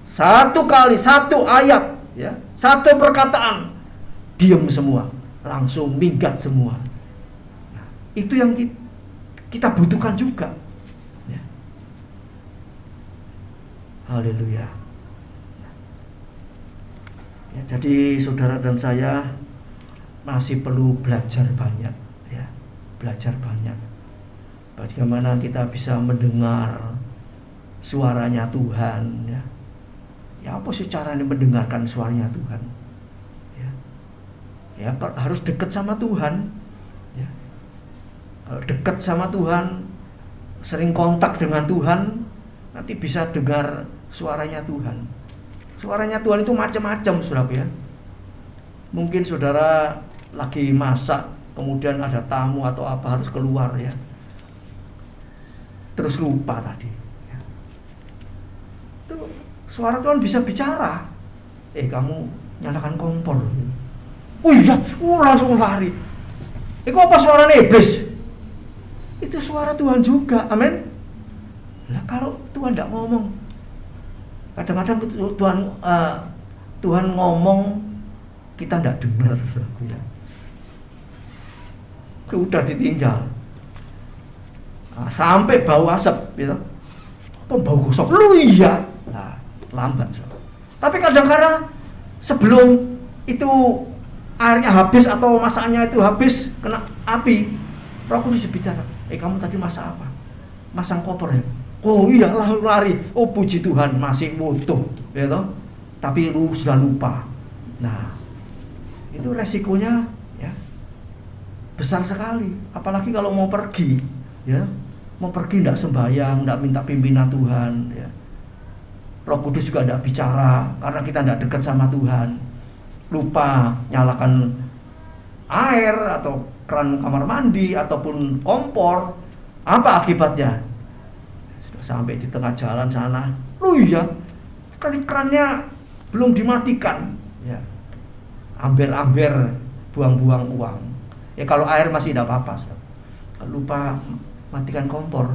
satu kali satu ayat ya, satu perkataan diam semua, langsung minggat semua. Nah, itu yang kita butuhkan juga ya. Haleluya ya. Jadi saudara dan saya masih perlu belajar banyak ya, belajar banyak bagaimana kita bisa mendengar suaranya Tuhan ya. Ya apa sih caranya mendengarkan suaranya Tuhan ya? Ya harus dekat sama Tuhan ya. Kalau dekat sama Tuhan, sering kontak dengan Tuhan, nanti bisa dengar suaranya Tuhan. Suaranya Tuhan itu macam-macam saudara ya. Mungkin saudara lagi masak, kemudian ada tamu atau apa harus keluar ya, terus lupa tadi ya. Itu suara Tuhan bisa bicara, kamu nyalakan kompor. Oh iya, langsung lari. Itu apa suaranya iblis? Itu suara Tuhan juga, amin. Nah kalau Tuhan tidak ngomong, kadang-kadang Tuhan ngomong kita tidak dengar ya. Udah ditinggal sampai bau asap gitu. Apa bau gosok lu iya. Nah, lambat. Tapi kadang-kadang sebelum itu airnya habis atau masaknya itu habis kena api, Roh Kudus bicara, kamu tadi masak apa? Masang kompor ya? Oh iya, lari. Oh puji Tuhan masih utuh ya toh. Tapi lu sudah lupa. Nah, itu resikonya ya besar sekali. Apalagi kalau mau pergi ya, mau pergi tidak sembahyang, tidak minta pimpinan Tuhan ya. Roh Kudus juga tidak bicara karena kita tidak dekat sama Tuhan. Lupa nyalakan air atau keran kamar mandi ataupun kompor. Apa akibatnya? Sudah sampai di tengah jalan sana, iya, kerannya belum dimatikan ya. Amber-amber, buang-buang uang. Ya kalau air masih tidak apa-apa. Lupa matikan kompor,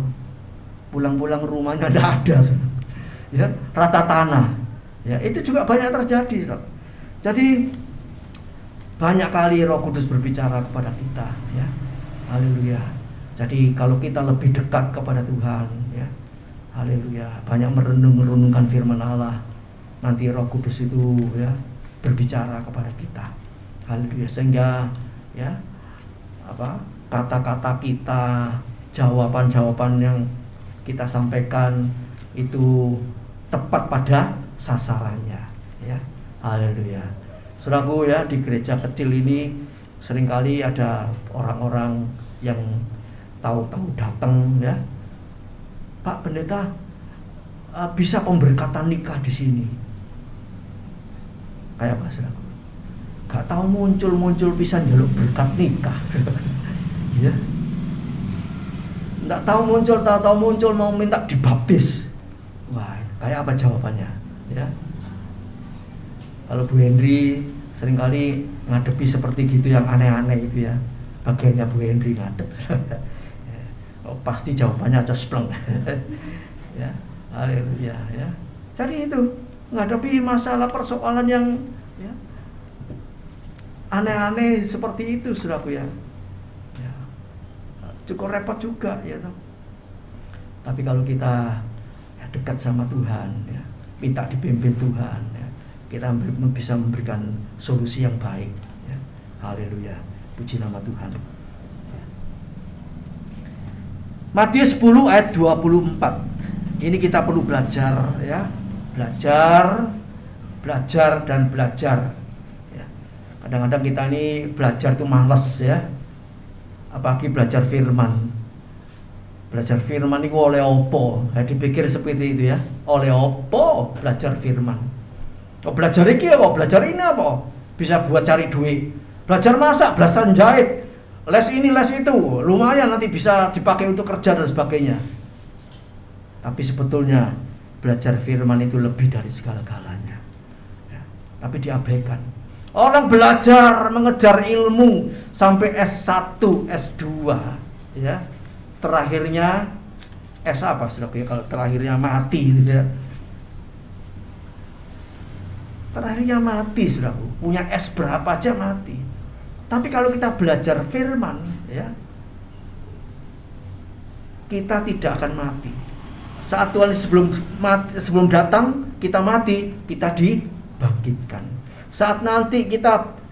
pulang-pulang rumahnya tidak ada. Ya, rata tanah. Ya, itu juga banyak terjadi. Jadi banyak kali Roh Kudus berbicara kepada kita, ya. Haleluya. Jadi kalau kita lebih dekat kepada Tuhan, ya. Haleluya. Banyak merenungkan firman Allah, nanti Roh Kudus itu ya berbicara kepada kita. Haleluya. Sehingga ya kata-kata kita, jawaban-jawaban yang kita sampaikan itu tepat pada sasarannya, ya. Haleluya. Saudaraku ya, di gereja kecil ini seringkali ada orang-orang yang tahu-tahu datang ya, Pak Pendeta, bisa pemberkatan nikah di sini. Kayak apa saudaraku? Gak tahu muncul bisa njaluk berkat nikah. Ya. Nggak tahu muncul mau minta dibaptis. Wah, kayak apa jawabannya? Ya. Kalau Bu Henry seringkali ngadepi seperti gitu yang aneh-aneh itu ya, bagiannya Bu Henry ngadep. Oh, pasti jawabannya cespleng. Ya, haleluya ya. Jadi itu ngadepi masalah persoalan yang ya, aneh-aneh seperti itu, saudaraku ya. Ya. Cukup repot juga ya toh. Tapi kalau kita ya, dekat sama Tuhan ya, minta dipimpin Tuhan ya, kita bisa memberikan solusi yang baik ya. Haleluya, puji nama Tuhan ya. Matius 10 ayat 24. Ini kita perlu belajar ya, belajar ya. Kadang-kadang kita ini belajar itu malas ya, apalagi belajar firman. Belajar firman itu oleh opo? Ya, dipikir seperti itu ya, oleh opo belajar firman? Oh, belajar ini apa? Belajar ini apa? Bisa buat cari duit. Belajar masak, belajar jahit, les ini, les itu, lumayan nanti bisa dipakai untuk kerja dan sebagainya. Tapi sebetulnya belajar firman itu lebih dari segala-galanya ya, tapi diabaikan. Orang belajar mengejar ilmu sampai S1, S2 ya. Terakhirnya es apa saudaraku ya, kalau terakhirnya mati gitu ya. Terakhirnya mati saudaraku, punya es berapa aja mati. Tapi kalau kita belajar firman ya, kita tidak akan mati. Saat Tuhan sebelum datang kita mati, kita dibangkitkan. Saat nanti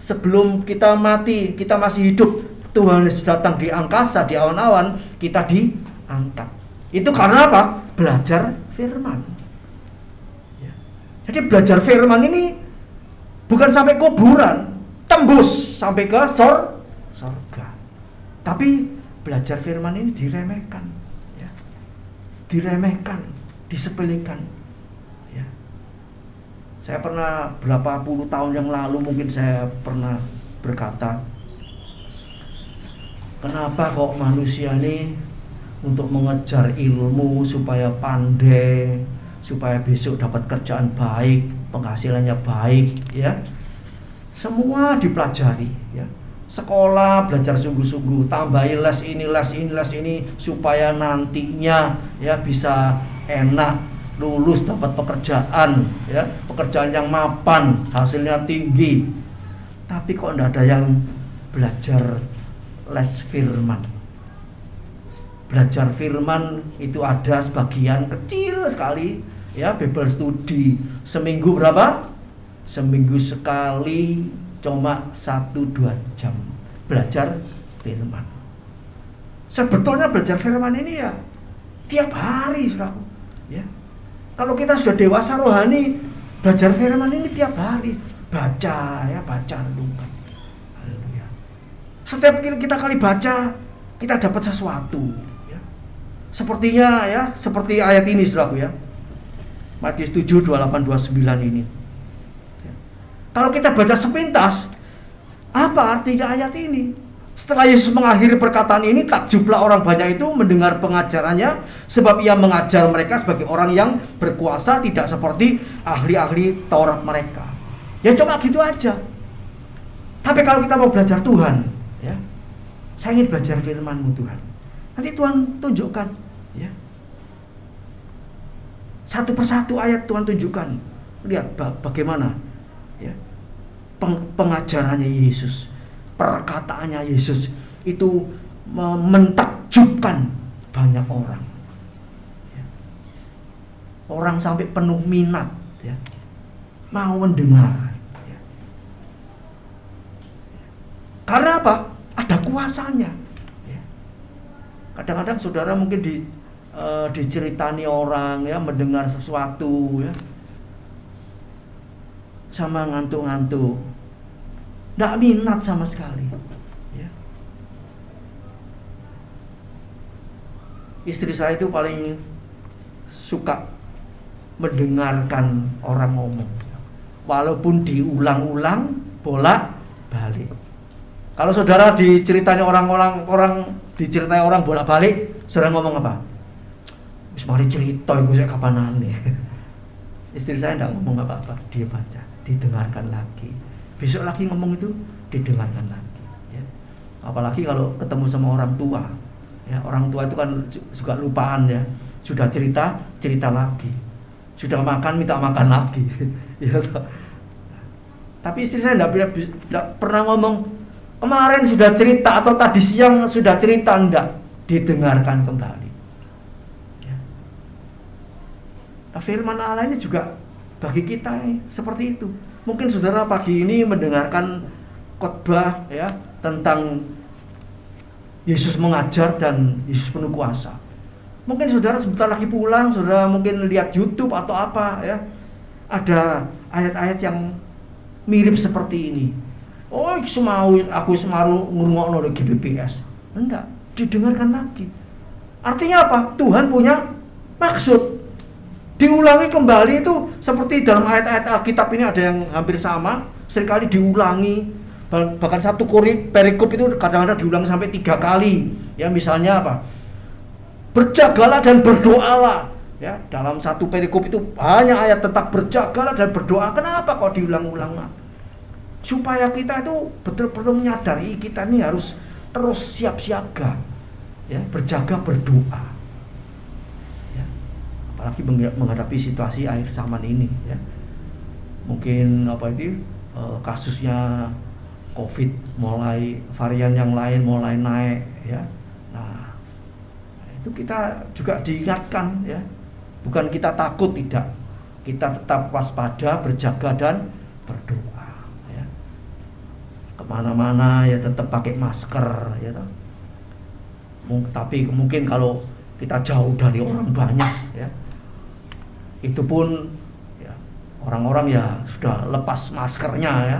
sebelum kita mati, kita masih hidup, Tuhan Yesus datang di angkasa, di awan-awan, kita diangkat. Itu karena apa? Belajar firman. Ya. Jadi belajar firman ini bukan sampai kuburan, tembus sampai ke surga. Tapi belajar firman ini diremehkan, ya. Diremehkan, disepelekan. Ya. Saya pernah berapa puluh tahun yang lalu mungkin saya pernah berkata, kenapa kok manusia ini untuk mengejar ilmu supaya pandai, supaya besok dapat kerjaan baik, penghasilannya baik, ya. Semua dipelajari, ya. Sekolah belajar sungguh-sungguh, tambahi les ini supaya nantinya ya bisa enak, lulus dapat pekerjaan, ya, pekerjaan yang mapan, hasilnya tinggi. Tapi kok enggak ada yang belajar les firman. Belajar firman itu ada sebagian kecil sekali, ya, Bible study. Seminggu berapa? Seminggu sekali, cuma 1-2 jam belajar firman. Sebetulnya belajar firman ini ya tiap hari, saudaraku, ya. Kalau kita sudah dewasa rohani, belajar firman ini tiap hari, baca, ya, baca renungkan. Haleluya. Setiap kita kali baca, kita dapat sesuatu, ya. Sepertinya, ya, seperti ayat ini, saudaraku, ya. Matius 7, 28, 29 ini. Ya. Kalau kita baca sepintas, apa artinya ayat ini? Setelah Yesus mengakhiri perkataan ini, takjublah orang banyak itu mendengar pengajarannya, sebab ia mengajar mereka sebagai orang yang berkuasa, tidak seperti ahli-ahli Taurat mereka. Ya cuma gitu aja. Tapi kalau kita mau belajar Tuhan, ya, saya ingin belajar firman-Mu Tuhan. Nanti Tuhan tunjukkan, ya. Satu persatu ayat Tuhan tunjukkan. Lihat bagaimana, ya, pengajarannya Yesus, perkataannya Yesus itu mentakjubkan banyak orang, ya. Orang sampai penuh minat, ya, mau mendengar, ya. Karena apa? Ada kuasanya, ya. Kadang-kadang saudara mungkin diceritani orang, ya, mendengar sesuatu, ya, sama ngantuk-ngantuk, nggak minat sama sekali, ya. Istri saya itu paling suka mendengarkan orang ngomong, walaupun diulang-ulang, bolak-balik. Kalau saudara diceritain orang bolak-balik, saudara ngomong apa? Wis mari cerita iku sik kapanane. Istri saya enggak ngomong apa-apa, dia baca, didengarkan lagi. Besok lagi ngomong itu didengarkan lagi, ya. Apalagi kalau ketemu sama orang tua, ya, orang tua itu kan juga lupaan, ya. Sudah cerita lagi, sudah makan minta makan lagi, ya. Tapi istri saya enggak pernah ngomong kemarin sudah cerita atau tadi siang sudah cerita, enggak, didengarkan kembali, ya. Nah, firman Allah ini juga bagi kita seperti itu. Mungkin saudara pagi ini mendengarkan khotbah, ya, tentang Yesus mengajar dan Yesus penuh kuasa. Mungkin saudara sebentar lagi pulang, saudara mungkin lihat YouTube atau apa, ya, ada ayat-ayat yang mirip seperti ini. Oh, aku semaru ngurungokno di GBPS. Enggak, didengarkan lagi. Artinya apa? Tuhan punya maksud. Diulangi kembali itu seperti dalam ayat-ayat Alkitab ini ada yang hampir sama, seringkali diulangi. Bahkan satu perikop itu kadang-kadang diulangi sampai 3 kali. Ya, misalnya apa? Berjagalah dan berdoalah. Ya, dalam satu perikop itu hanya ayat tentang berjagalah dan berdoa. Kenapa kok diulang-ulang? Supaya kita itu betul-betul menyadari kita ini harus terus siap siaga. ya, berjaga, berdoa. Ya. Apalagi menghadapi situasi akhir zaman ini, ya. Mungkin kasusnya COVID mulai, varian yang lain mulai naik, ya. Nah, itu kita juga diingatkan, ya. Bukan kita takut, tidak. Kita tetap waspada, berjaga dan berdoa, ya. Kemana-mana ya tetap pakai masker, ya. Tapi mungkin kalau kita jauh dari orang banyak, ya, itu pun ya, orang-orang ya sudah lepas maskernya, ya.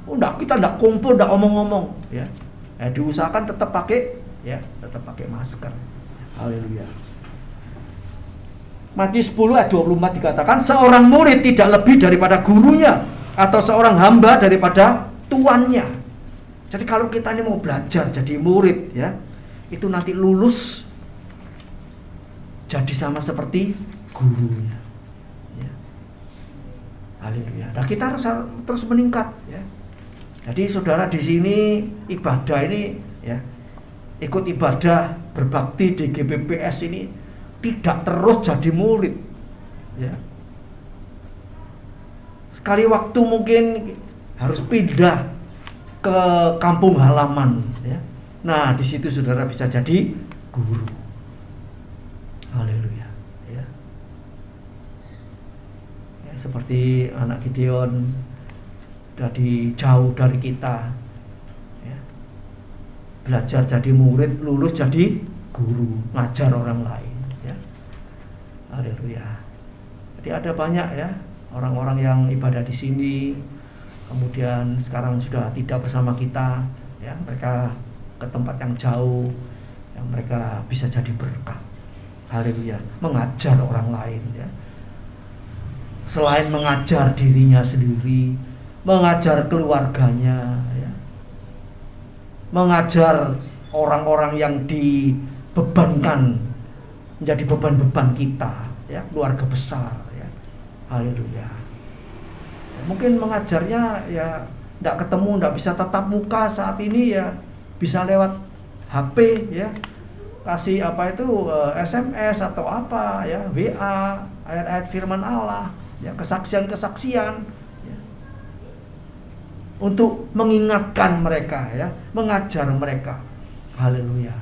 Kita tidak kumpul, tidak omong-omong, ya. Diusahakan tetap pakai, ya, tetap pakai masker. Haleluya. Matius 10 ayat 24 dikatakan, seorang murid tidak lebih daripada gurunya, atau seorang hamba daripada tuannya. Jadi kalau kita ini mau belajar jadi murid, ya, itu nanti lulus jadi sama seperti gurunya, ya. Haleluya. Nah, kita harus terus meningkat, ya. Jadi saudara di sini ibadah ini, ya, ikut ibadah berbakti di GBPS ini tidak terus jadi murid, ya. Sekali waktu mungkin harus pindah ke kampung halaman, ya. Nah, di situ saudara bisa jadi guru. Haleluya, ya. Ya, seperti anak Gideon dari jauh dari kita, ya. Belajar jadi murid, lulus jadi guru, ngajar orang lain, ya. Haleluya. Jadi ada banyak, ya, orang-orang yang ibadah di sini, kemudian sekarang sudah tidak bersama kita, ya. Mereka ke tempat yang jauh, yang mereka bisa jadi berkat. Haleluya. Mengajar orang lain, ya. Selain mengajar dirinya sendiri, mengajar keluarganya, ya. Mengajar orang-orang yang dibebankan menjadi beban-beban kita, ya, keluarga besar, ya. Haleluya. Mungkin mengajarnya ya tidak ketemu, tidak bisa tatap muka saat ini, ya, bisa lewat HP, ya, kasih SMS atau apa, ya, WA, ayat-ayat firman Allah, ya, kesaksian-kesaksian, ya, untuk mengingatkan mereka, ya, mengajar mereka. Haleluya.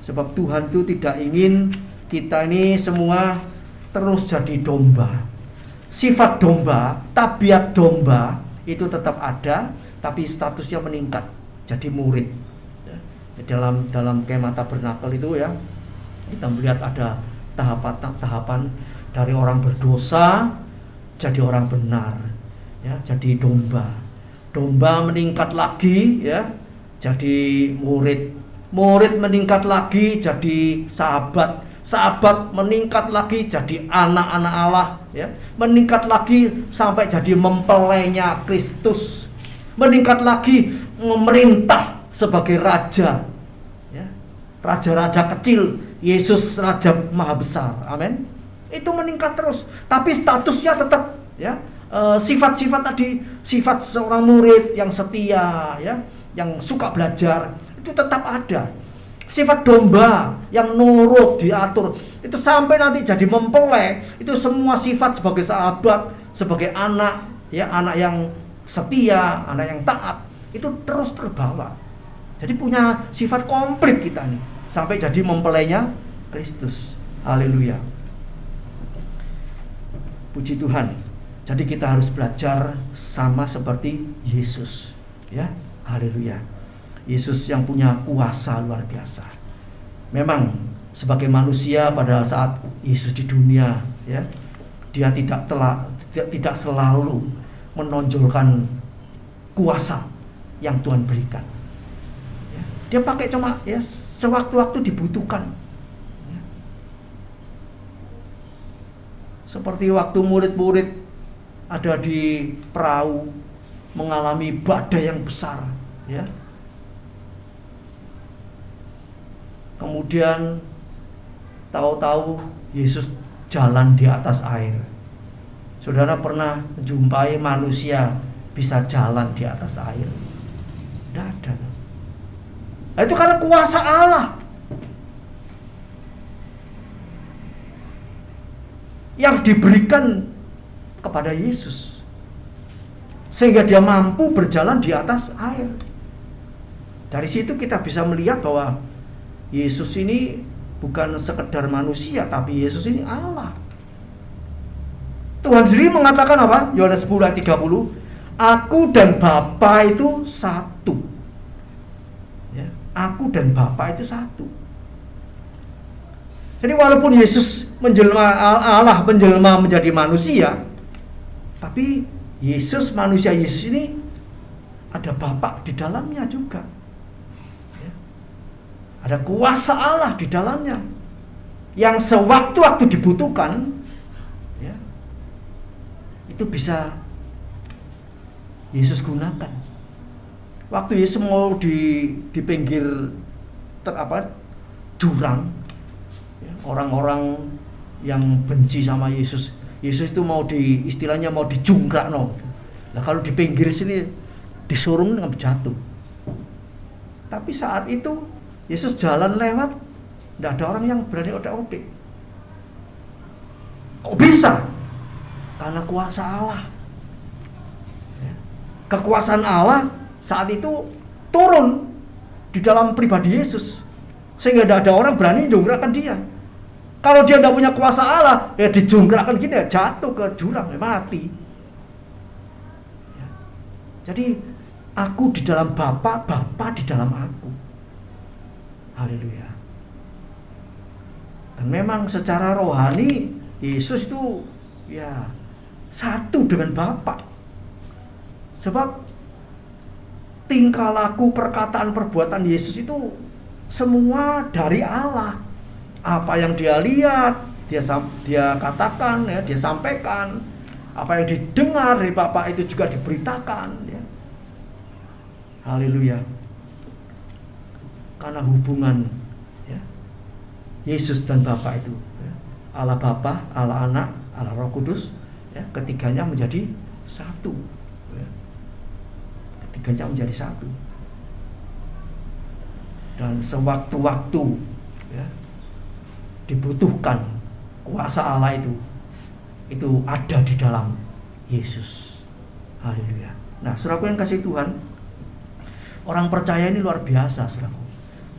Sebab Tuhan itu tidak ingin kita ini semua terus jadi domba. Sifat domba, tabiat domba itu tetap ada, tapi statusnya meningkat jadi murid. Dalam kemah tabernakel itu, ya, kita melihat ada tahapan dari orang berdosa jadi orang benar, ya, jadi domba. Domba meningkat lagi, ya, jadi murid. Murid meningkat lagi jadi sahabat. Sahabat meningkat lagi jadi anak-anak Allah, ya. Meningkat lagi sampai jadi mempelainya Kristus. Meningkat lagi memerintah sebagai raja, ya. Raja-raja kecil, Yesus raja maha besar. Amin. Itu meningkat terus, tapi statusnya tetap, ya, sifat-sifat tadi, sifat seorang murid yang setia, ya, yang suka belajar, itu tetap ada. Sifat domba yang nurut, diatur, itu sampai nanti jadi mempelai, itu semua sifat sebagai sahabat, sebagai anak, ya, anak yang setia, anak yang taat, itu terus terbawa. Jadi punya sifat komplit kita nih, sampai jadi mempelainya Kristus. Haleluya. Puji Tuhan. Jadi kita harus belajar sama seperti Yesus, ya. Haleluya. Yesus yang punya kuasa luar biasa. Memang sebagai manusia pada saat Yesus di dunia, ya, dia tidak selalu menonjolkan kuasa yang Tuhan berikan. Ya, dia pakai cuma, ya, sewaktu-waktu dibutuhkan. Ya. Seperti waktu murid-murid ada di perahu mengalami badai yang besar, ya. Kemudian tahu-tahu Yesus jalan di atas air. Saudara pernah menjumpai manusia bisa jalan di atas air? Tidak ada. Nah, itu karena kuasa Allah. yang diberikan kepada Yesus, sehingga dia mampu berjalan di atas air. Dari situ kita bisa melihat bahwa Yesus ini bukan sekedar manusia, tapi Yesus ini Allah. Tuhan sendiri mengatakan apa? Yohanes 10 ayat 30, aku dan Bapa itu satu. Ya, aku dan Bapa itu satu. Jadi walaupun Yesus Allah menjelma menjadi manusia, tapi Yesus, manusia Yesus ini ada Bapa di dalamnya juga. Ya. Ada kuasa Allah di dalamnya yang sewaktu-waktu dibutuhkan, ya, itu bisa Yesus gunakan. Waktu Yesus mau di pinggir jurang, ya, orang-orang yang benci sama Yesus itu mau istilahnya mau dijungkrak, no. Nah, kalau di pinggir sini disurung dengan jatuh. Tapi saat itu Yesus jalan lewat, tidak ada orang yang berani otek-otek. Kok bisa? Karena kuasa Allah. Ya. Kekuasaan Allah saat itu turun di dalam pribadi Yesus, sehingga tidak ada orang berani jungkrakkan dia. Kalau dia tidak punya kuasa Allah, ya dijungkrakkan gini, ya jatuh ke jurang, ya mati. Ya. Jadi aku di dalam Bapa, Bapa di dalam aku. Haleluya. Dan memang secara rohani Yesus itu ya satu dengan Bapa. Sebab tingkah laku, perkataan, perbuatan Yesus itu semua dari Allah. Apa yang dia lihat, dia katakan, ya, dia sampaikan. Apa yang didengar dari Bapa itu juga diberitakan, ya. Haleluya. Karena hubungan, ya, Yesus dan Bapa itu, ya, Allah Bapa, Allah Anak, Allah Roh Kudus, ya, ketiganya menjadi satu, ya. Ketiganya menjadi satu. Dan sewaktu-waktu, ya, dibutuhkan kuasa Allah itu ada di dalam Yesus. Haleluya. Nah, saudaraku yang kasih Tuhan, orang percaya ini luar biasa, saudaraku.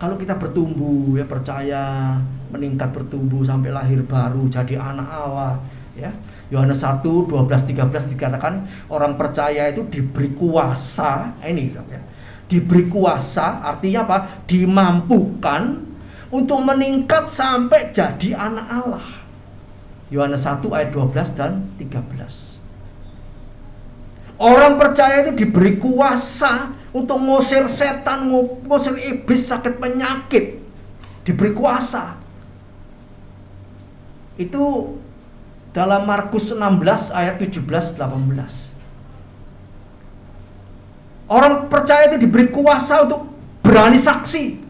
Kalau kita bertumbuh, ya, percaya, meningkat bertumbuh sampai lahir baru jadi anak Allah, ya. Yohanes 1, 12, 13 dikatakan orang percaya itu diberi kuasa, ini ya. Diberi kuasa artinya apa? Dimampukan untuk meningkat sampai jadi anak Allah. Yohanes 1 ayat 12 dan 13. Orang percaya itu diberi kuasa untuk ngusir setan, ngusir iblis, sakit penyakit. Diberi kuasa. Itu dalam Markus 16 ayat 17-18. Orang percaya itu diberi kuasa untuk berani saksi.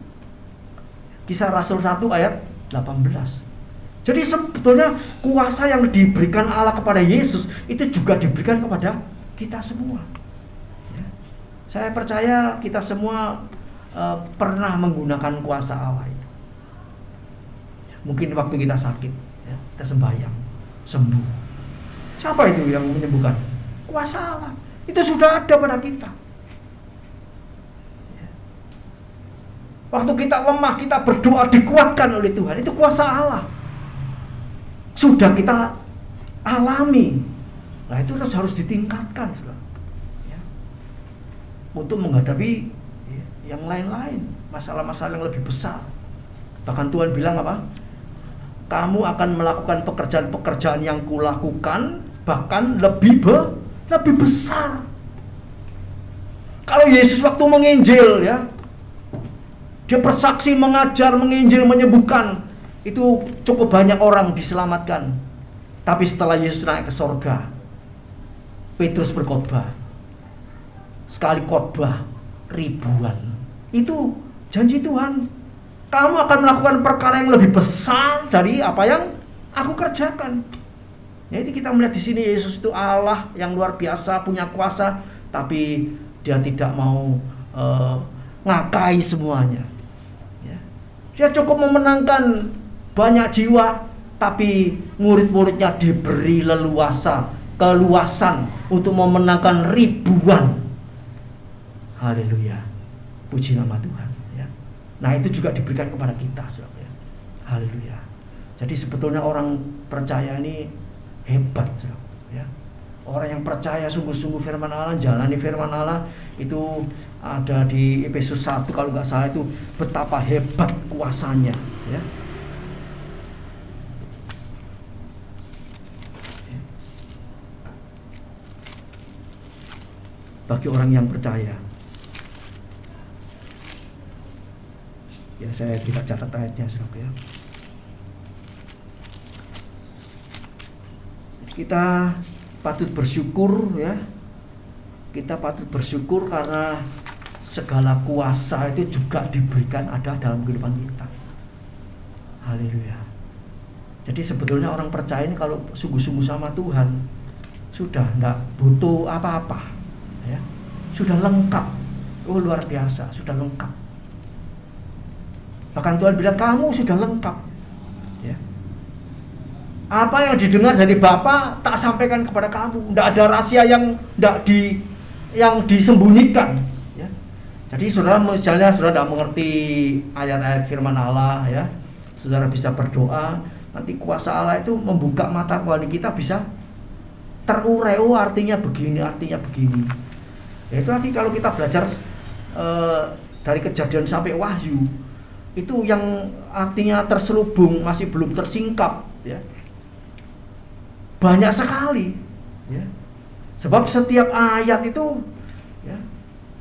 Kisah Rasul 1 ayat 18. Jadi sebetulnya kuasa yang diberikan Allah kepada Yesus itu juga diberikan kepada kita semua, ya. Saya percaya kita semua pernah menggunakan kuasa Allah itu, ya, mungkin waktu kita sakit, ya, kita sembahyang, sembuh. Siapa itu yang menyembuhkan? Kuasa Allah. Itu sudah ada pada kita. Waktu kita lemah, kita berdoa, dikuatkan oleh Tuhan. Itu kuasa Allah. Sudah kita alami. Nah, itu harus ditingkatkan, ya, untuk menghadapi, ya, yang lain-lain, masalah-masalah yang lebih besar. Bahkan Tuhan bilang apa? Kamu akan melakukan pekerjaan-pekerjaan yang kulakukan, bahkan lebih besar. Kalau Yesus waktu menginjil, ya, dia bersaksi, mengajar, menginjil, menyembuhkan. Itu cukup banyak orang diselamatkan. Tapi setelah Yesus naik ke sorga, Petrus berkhotbah. Sekali khotbah ribuan. Itu janji Tuhan. Kamu akan melakukan perkara yang lebih besar dari apa yang aku kerjakan. Jadi kita melihat di sini Yesus itu Allah yang luar biasa, punya kuasa, tapi dia tidak mau ngakai semuanya. Dia cukup memenangkan banyak jiwa, tapi murid-muridnya diberi keluasan untuk memenangkan ribuan. Haleluya, puji nama Tuhan ya. Nah itu juga diberikan kepada kita, saudara ya. Haleluya. Jadi sebetulnya orang percaya ini hebat, saudara ya. Orang yang percaya sungguh-sungguh firman Allah, jalani firman Allah, itu ada di Efesus 1 kalau nggak salah, itu betapa hebat kuasanya ya. Bagi orang yang percaya. Ya, saya tidak catat ayatnya, saudara ya. Kita patut bersyukur ya. Kita patut bersyukur karena segala kuasa itu juga diberikan ada dalam kehidupan kita. Haleluya. Jadi sebetulnya orang percaya ini kalau sungguh-sungguh sama Tuhan, sudah tidak butuh apa-apa ya. Sudah lengkap. Oh luar biasa, sudah lengkap. Bahkan Tuhan bilang kamu sudah lengkap ya. Apa yang didengar dari Bapa tak sampaikan kepada kamu. Tidak ada rahasia yang disembunyikan ya. Jadi saudara, misalnya saudara tidak mengerti ayat-ayat firman Allah ya, saudara bisa berdoa, nanti kuasa Allah itu membuka mata rohani kita, bisa terurai, oh artinya begini. Ya, itu nanti kalau kita belajar dari Kejadian sampai Wahyu, itu yang artinya terselubung, masih belum tersingkap ya, banyak sekali ya. Sebab setiap ayat itu ya,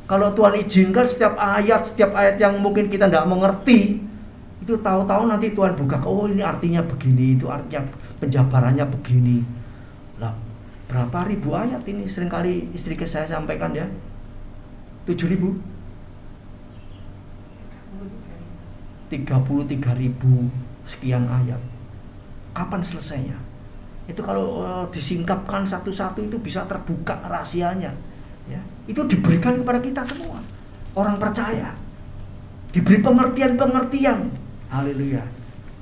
kalau Tuhan izinkan setiap ayat yang mungkin kita tidak mengerti, itu tahu-tahu nanti Tuhan buka, oh ini artinya begini, itu artinya penjabarannya begini. Lah, berapa ribu ayat ini seringkali istri saya sampaikan ya, 7.000, 33.000 sekian ayat. Kapan selesainya? Itu kalau disingkapkan satu-satu itu bisa terbuka rahasianya ya. Itu diberikan kepada kita semua orang percaya, diberi pengertian. Haleluya.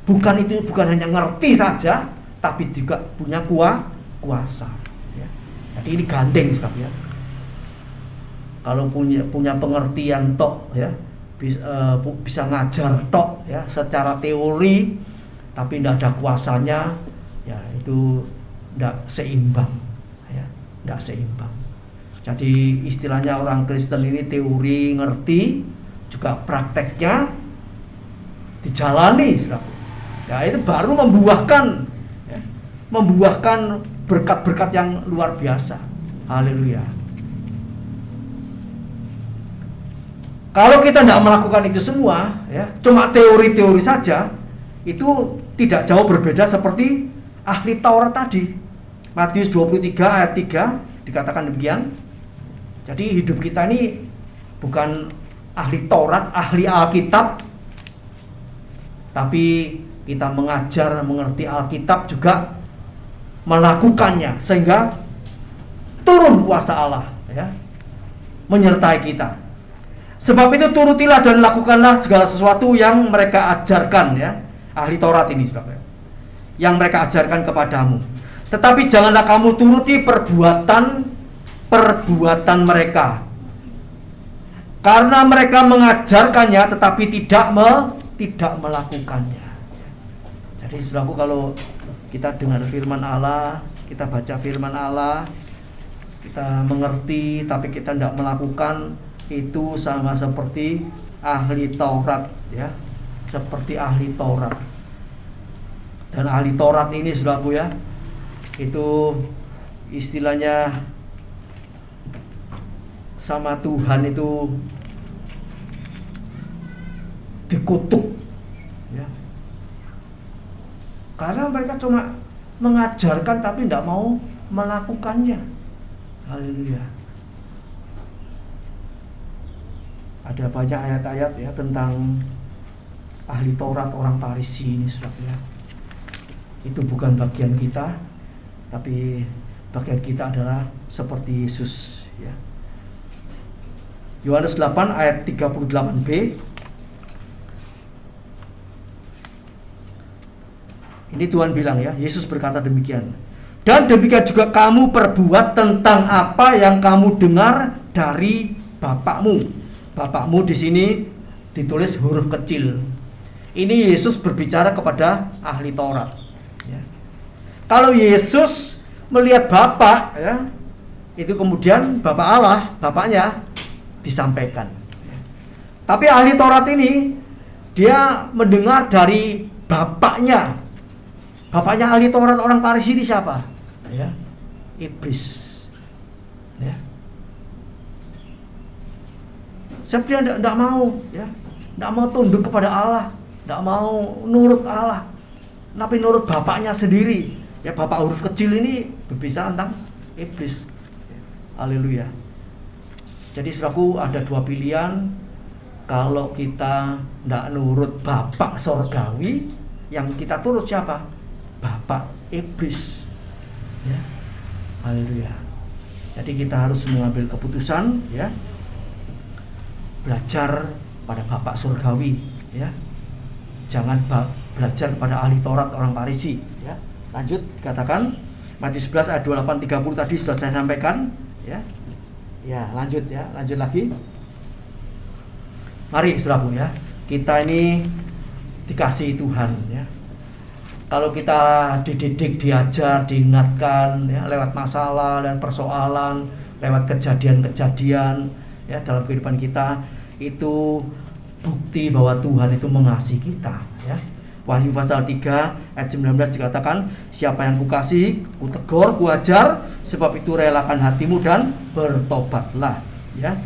Bukan hanya ngerti saja, tapi juga punya kuasa ya. Jadi ini gandeng ya. Kalau punya pengertian tok ya, bisa ngajar tok ya secara teori, tapi tidak ada kuasanya ya, itu tidak seimbang ya, tidak seimbang. Jadi istilahnya orang Kristen ini teori ngerti, juga prakteknya dijalani ya, itu baru membuahkan berkat-berkat yang luar biasa. Haleluya. Kalau kita tidak melakukan itu semua ya, cuma teori-teori saja, itu tidak jauh berbeda seperti ahli Taurat tadi. Matius 23 ayat 3 dikatakan demikian. Jadi hidup kita ini bukan ahli Taurat, ahli Alkitab, tapi kita mengajar, mengerti Alkitab, juga melakukannya, sehingga turun kuasa Allah ya, menyertai kita. Sebab itu turutilah dan lakukanlah segala sesuatu yang mereka ajarkan ya, ahli Taurat ini saudara, yang mereka ajarkan kepadamu. Tetapi janganlah kamu turuti perbuatan mereka, karena mereka mengajarkannya tetapi tidak melakukannya. Jadi saudaraku, kalau kita dengar firman Allah, kita baca firman Allah, kita mengerti tapi kita tidak melakukan, itu sama seperti ahli Taurat ya, seperti ahli Taurat. Dan ahli Taurat ini saudaraku ya, itu istilahnya sama Tuhan itu dikutuk ya, karena mereka cuma mengajarkan tapi tidak mau melakukannya. Haleluya. Ada banyak ayat-ayat ya tentang ahli Taurat, orang Farisi ini saudara ya. Itu bukan bagian kita, tapi bagian kita adalah seperti Yesus ya. Yohanes 8 ayat 38b. Ini Tuhan bilang ya, Yesus berkata demikian. Dan demikian juga kamu perbuat tentang apa yang kamu dengar dari bapakmu. Bapakmu di sini ditulis huruf kecil. Ini Yesus berbicara kepada ahli Taurat. Ya. Kalau Yesus melihat Bapa, ya, itu kemudian Bapa Allah, Bapaknya disampaikan. Tapi ahli Taurat ini dia mendengar dari bapaknya. Bapaknya ahli Taurat orang Farisi ini siapa? Ya, iblis. Ya. Sebab dia tidak mau, ya, tidak mau tunduk kepada Allah, tidak mau nurut Allah, tapi nurut bapaknya sendiri. Ya, bapak huruf kecil ini berbicara tentang iblis. Haleluya. Jadi saudaraku, ada dua pilihan. Kalau kita tidak nurut bapak sorgawi, yang kita turut siapa? Bapak iblis. Ya. Haleluya. Jadi kita harus mengambil keputusan, ya, belajar pada bapak surgawi, ya. Jangan belajar kepada ahli Taurat orang Farisi, ya. Lanjut, katakan Matius 11 ayat 28-30 tadi sudah saya sampaikan, ya. Ya, lanjut ya, lanjut lagi. Mari saudaraku ya, kita ini dikasihi Tuhan ya. Kalau kita dididik, diajar, diingatkan ya, lewat masalah dan persoalan, lewat kejadian-kejadian ya dalam kehidupan kita, itu bukti bahwa Tuhan itu mengasihi kita ya. Wahyu pasal 3 ayat 19 dikatakan, siapa yang kukasihi, kutegur, kuajar, sebab itu relakan hatimu dan bertobatlah ya.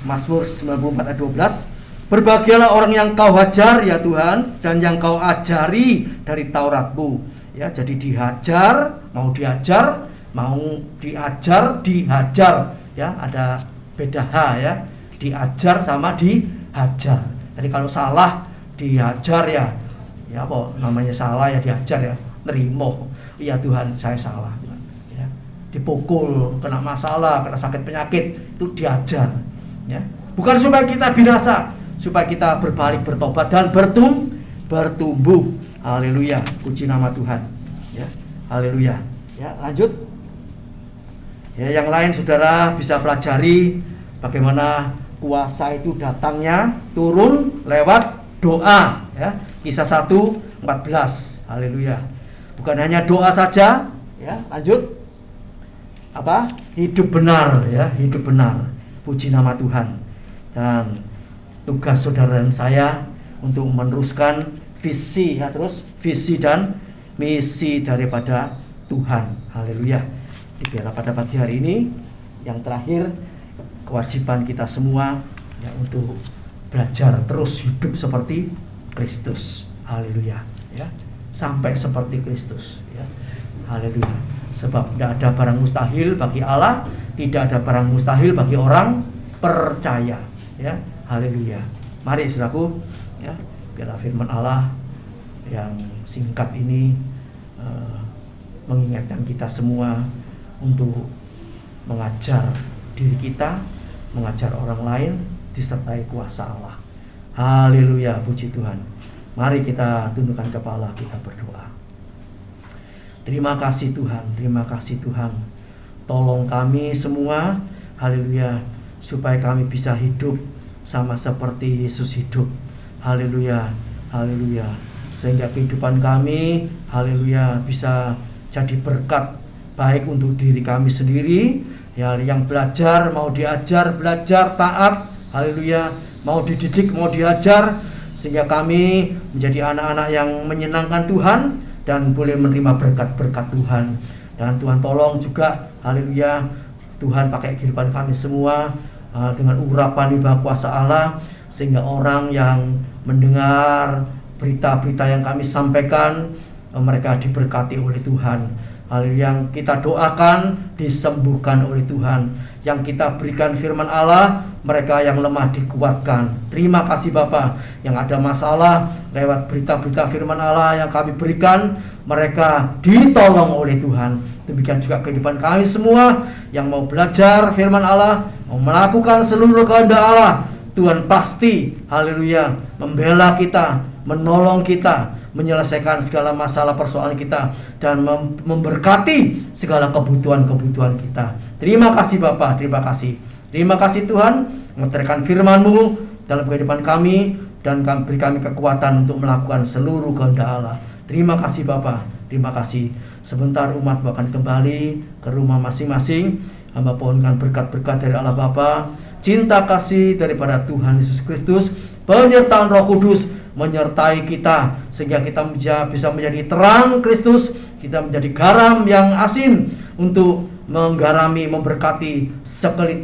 Mazmur 94 ayat 12, berbahagialah orang yang kau hajar ya Tuhan, dan yang kau ajari dari Tauratmu ya. Jadi dihajar, mau diajar, mau diajar, dihajar ya, ada beda H ya. Diajar sama dihajar. Jadi kalau salah dihajar ya apa namanya, salah ya diajar ya, nerimo. Iya Tuhan, saya salah ya. Dipukul, kena masalah, kena sakit penyakit, itu diajar ya. Bukan supaya kita binasa, supaya kita berbalik, bertobat dan bertumbuh. Haleluya, puji nama Tuhan ya. Haleluya. Ya, lanjut. Ya, yang lain saudara bisa pelajari bagaimana kuasa itu datangnya turun lewat doa ya. Kisah 1:14. Haleluya. Bukan hanya doa saja ya. Lanjut. Apa? Hidup benar ya, hidup benar. Puji nama Tuhan. Dan tugas saudara dan saya untuk meneruskan visi ya, terus visi dan misi daripada Tuhan. Haleluya. Biarlah pada pagi hari ini yang terakhir, kewajiban kita semua ya untuk belajar terus hidup seperti Kristus. Haleluya ya. Sampai seperti Kristus ya. Haleluya. Sebab tidak ada barang mustahil bagi Allah, tidak ada barang mustahil bagi orang percaya ya. Haleluya. Mari saudaraku ya, biarlah firman Allah yang singkat ini mengingatkan kita semua untuk mengajar diri kita, mengajar orang lain disertai kuasa Allah. Haleluya, puji Tuhan. Mari kita tundukkan kepala, kita berdoa. Terima kasih Tuhan, terima kasih Tuhan. Tolong kami semua, haleluya, supaya kami bisa hidup sama seperti Yesus hidup. Haleluya, haleluya. Sehingga kehidupan kami, haleluya, bisa jadi berkat baik untuk diri kami sendiri, ya, yang belajar, mau diajar, belajar, taat, haleluya, mau dididik, mau diajar, sehingga kami menjadi anak-anak yang menyenangkan Tuhan dan boleh menerima berkat-berkat Tuhan. Dan Tuhan tolong juga, haleluya, Tuhan pakai kehidupan kami semua dengan urapan hibah kuasa Allah, sehingga orang yang mendengar berita-berita yang kami sampaikan, mereka diberkati oleh Tuhan. Yang kita doakan disembuhkan oleh Tuhan. Yang kita berikan firman Allah, mereka yang lemah dikuatkan. Terima kasih Bapa. Yang ada masalah, lewat berita-berita firman Allah yang kami berikan, mereka ditolong oleh Tuhan. Demikian juga kehidupan kami semua yang mau belajar firman Allah, mau melakukan seluruh kehendak Allah. Tuhan pasti, haleluya, membela kita, menolong kita, menyelesaikan segala masalah persoalan kita, dan memberkati segala kebutuhan-kebutuhan kita. Terima kasih Bapa, terima kasih. Terima kasih Tuhan, mengerjakan firman-Mu dalam kehidupan kami, dan beri kami kekuatan untuk melakukan seluruh kehendak Allah. Terima kasih Bapa, terima kasih. Sebentar umat akan kembali ke rumah masing-masing. Hamba pohonkan berkat-berkat dari Allah Bapa, cinta kasih daripada Tuhan Yesus Kristus, penyertaan Roh Kudus menyertai kita, sehingga kita bisa menjadi terang Kristus, kita menjadi garam yang asin untuk menggarami, memberkati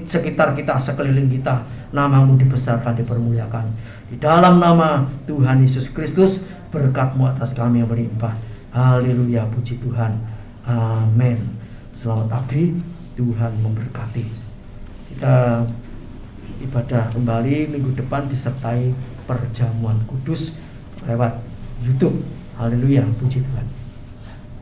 sekitar kita, sekeliling kita. Nama-Mu dibesarkan, dipermuliakan. Di dalam nama Tuhan Yesus Kristus, berkat-Mu atas kami yang berlimpah. Haleluya, puji Tuhan. Amin. Selamat pagi, Tuhan memberkati. Kita ibadah kembali minggu depan disertai perjamuan kudus lewat YouTube. Haleluya, puji Tuhan.